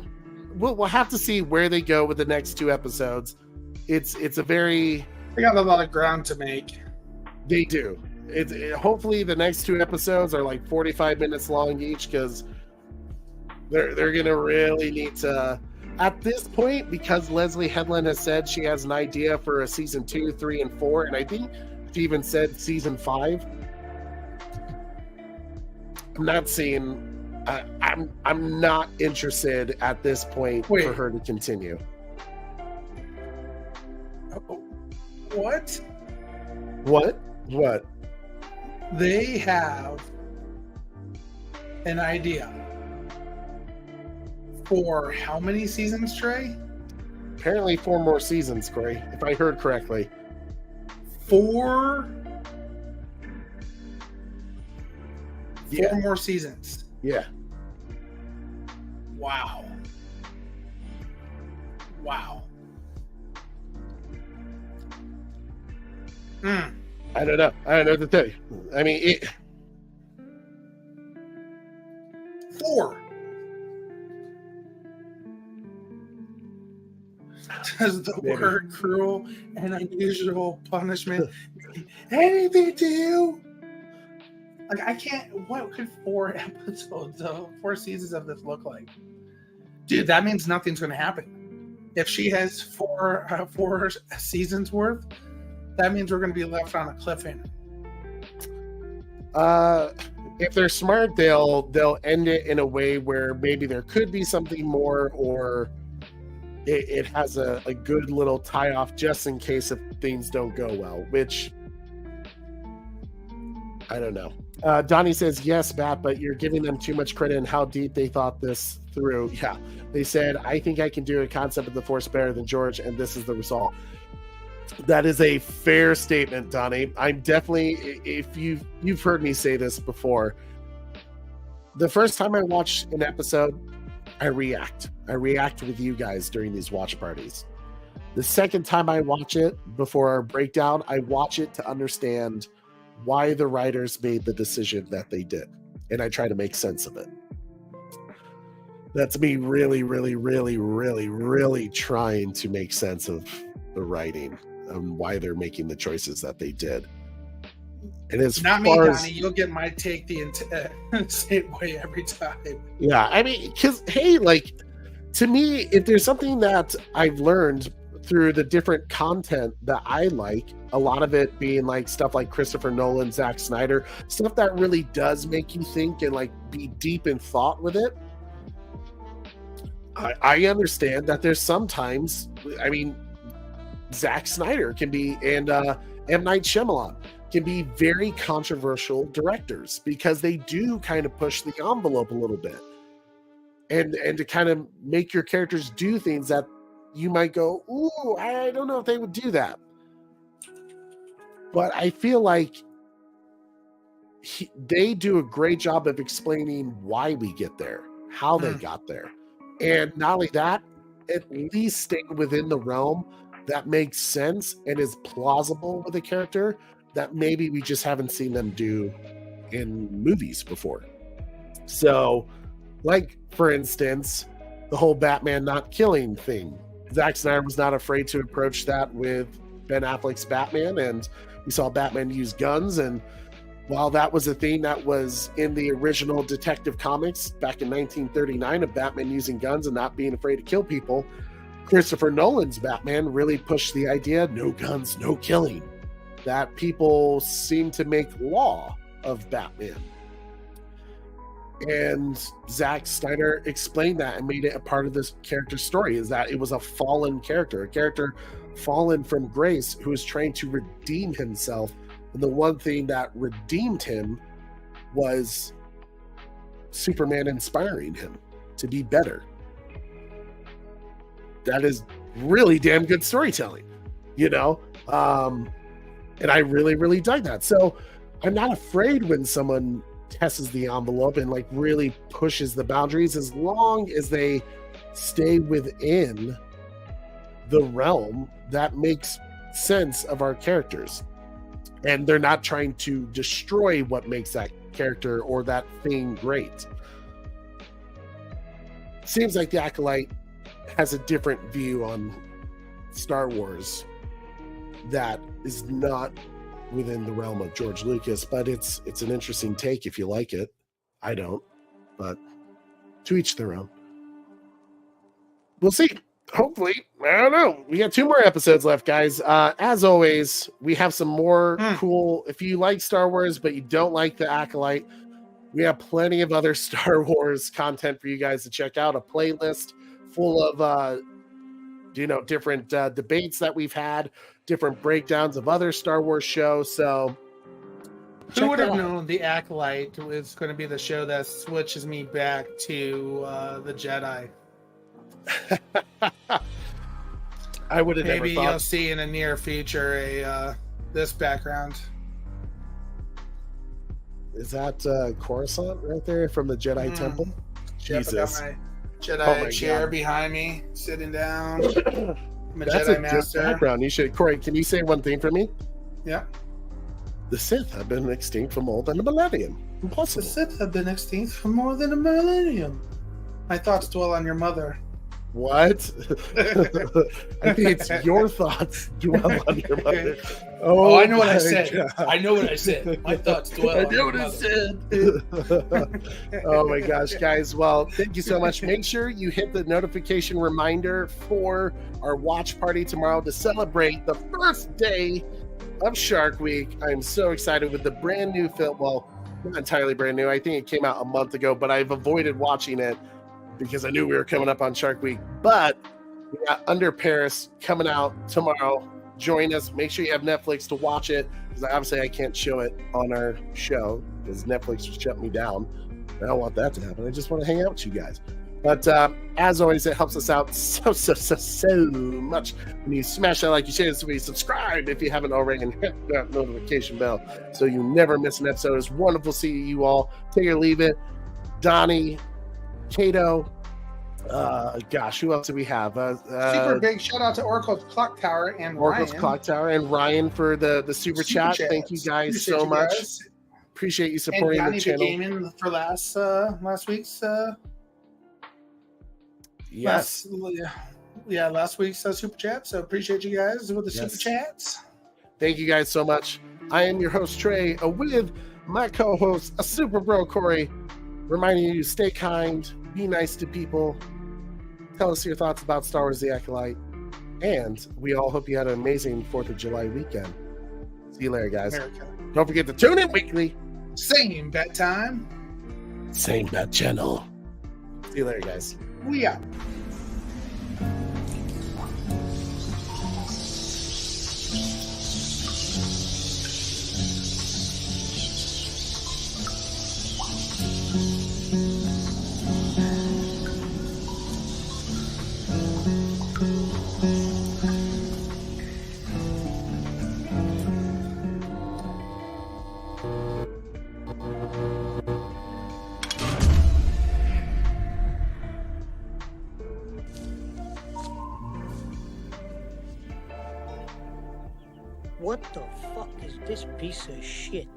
we'll have to see where they go with the next 2 episodes. It's a very... They got a lot of ground to make. They do. Hopefully the next 2 episodes are like 45 minutes long each, because they're gonna really need to, at this point, because Leslie Headland has said she has an idea for a season 2, 3, and 4, and I think she even said season 5. I'm not seeing. I'm not interested at this point for her to continue. What? What? They have an idea for how many seasons, Trey? Apparently 4 more seasons, Corey, if I heard correctly. 4 more seasons. Yeah. Wow. I don't know what to tell you. I mean, 4. Does the word cruel and unusual punishment mean anything to you? Like, I can't. What could 4 episodes of 4 seasons of this look like? Dude, that means nothing's going to happen. If she has 4 seasons worth, that means we're going to be left on a cliffhanger. If they're smart, they'll end it in a way where maybe there could be something more, or it has a good little tie-off just in case if things don't go well, which I don't know. Donnie says, yes, Bat, but you're giving them too much credit in how deep they thought this through. Yeah, they said, I think I can do a concept of the Force better than George, and this is the result. That is a fair statement, Donnie. I'm definitely, if you've heard me say this before, the first time I watch an episode, I react with you guys during these watch parties. The second time I watch it, before our breakdown, I watch it to understand why the writers made the decision that they did, and I try to make sense of it. That's me really, really, really, really, really trying to make sense of the writing and why they're making the choices that they did. And as not far me, as, Donnie. You'll get my take the same way every time. Yeah, I mean, because hey, like, to me, if there's something that I've learned through the different content that I like, a lot of it being like stuff like Christopher Nolan, Zack Snyder, stuff that really does make you think and like be deep in thought with it. I understand that there's sometimes, I mean, Zack Snyder can be, and M. Night Shyamalan can be very controversial directors because they do kind of push the envelope a little bit. And to kind of make your characters do things that you might go, ooh, I don't know if they would do that. But I feel like they do a great job of explaining why we get there, how they got there. And not only that, at least stay within the realm that makes sense and is plausible with a character that maybe we just haven't seen them do in movies before. So, like, for instance, the whole Batman not killing thing. Zack Snyder was not afraid to approach that with Ben Affleck's Batman, and we saw Batman use guns. And while that was a thing that was in the original Detective Comics back in 1939 of Batman using guns and not being afraid to kill people, Christopher Nolan's Batman really pushed the idea, no guns, no killing, that people seem to make law of Batman. And Zack Snyder explained that and made it a part of this character's story, is that it was a fallen character, a character fallen from grace who was trying to redeem himself. And the one thing that redeemed him was Superman inspiring him to be better. That is really damn good storytelling, you know? And I really, really dug that. So I'm not afraid when someone tests the envelope and like really pushes the boundaries, as long as they stay within the realm that makes sense of our characters. And they're not trying to destroy what makes that character or that thing great. Seems like the Acolyte has a different view on Star Wars that is not within the realm of George Lucas, but it's an interesting take if you like it. I don't, but to each their own. We'll see. Hopefully, I don't know. We got 2 more episodes left, guys. As always, we have some more cool. If you like Star Wars but you don't like the Acolyte, we have plenty of other Star Wars content for you guys to check out. A playlist full of different debates that we've had, different breakdowns of other Star Wars shows. So who would have known the Acolyte was going to be the show that switches me back to the Jedi? I would have never maybe thought. You'll see in a near future this background. Is that Coruscant right there from the Jedi Temple? Jesus. Yep, I got my Jedi chair behind me, sitting down. I'm a That's Jedi a Master. good background. You should, Corey, can you say one thing for me? Yeah. The Sith have been extinct for more than a millennium. Impossible. The Sith have been extinct for more than a millennium. My thoughts dwell on your mother. What? I think it's your thoughts dwell on your mother. Oh, I know what I my said. God. I know what I said. My thoughts dwell on your mother. Oh my gosh, guys. Well, thank you so much. Make sure you hit the notification reminder for our watch party tomorrow to celebrate the first day of Shark Week. I'm so excited with the brand new film. Well, not entirely brand new. I think it came out a month ago, but I've avoided watching it because I knew we were coming up on Shark Week. But we got Under Paris coming out tomorrow. Join us. Make sure you have Netflix to watch it, because obviously I can't show it on our show because Netflix just shut me down. I don't want that to happen. I just want to hang out with you guys. But as always, it helps us out so much when you smash that like, you share this video, subscribe if you haven't already, and hit that notification bell so you never miss an episode. It's wonderful seeing you all. Take it or leave it. Donnie, Kato, gosh, who else do we have? Super big shout out to Oracle's Clock Tower and Oracle's Ryan. Clock Tower and Ryan for the super chat. Thank you guys Appreciate so you much. guys. Appreciate you supporting and the channel. Gaming for last week's Yes. last week's super chat. So appreciate you guys with the super chats. Thank you guys so much. I am your host Trey, with my co-host, a super bro Corey, reminding you to stay kind, be nice to people, tell us your thoughts about Star Wars: The Acolyte, and we all hope you had an amazing 4th of July weekend. See you later, guys. America. Don't forget to tune in weekly. Same bat time. Same bat channel. See you later, guys. We out. What the fuck is this piece of shit?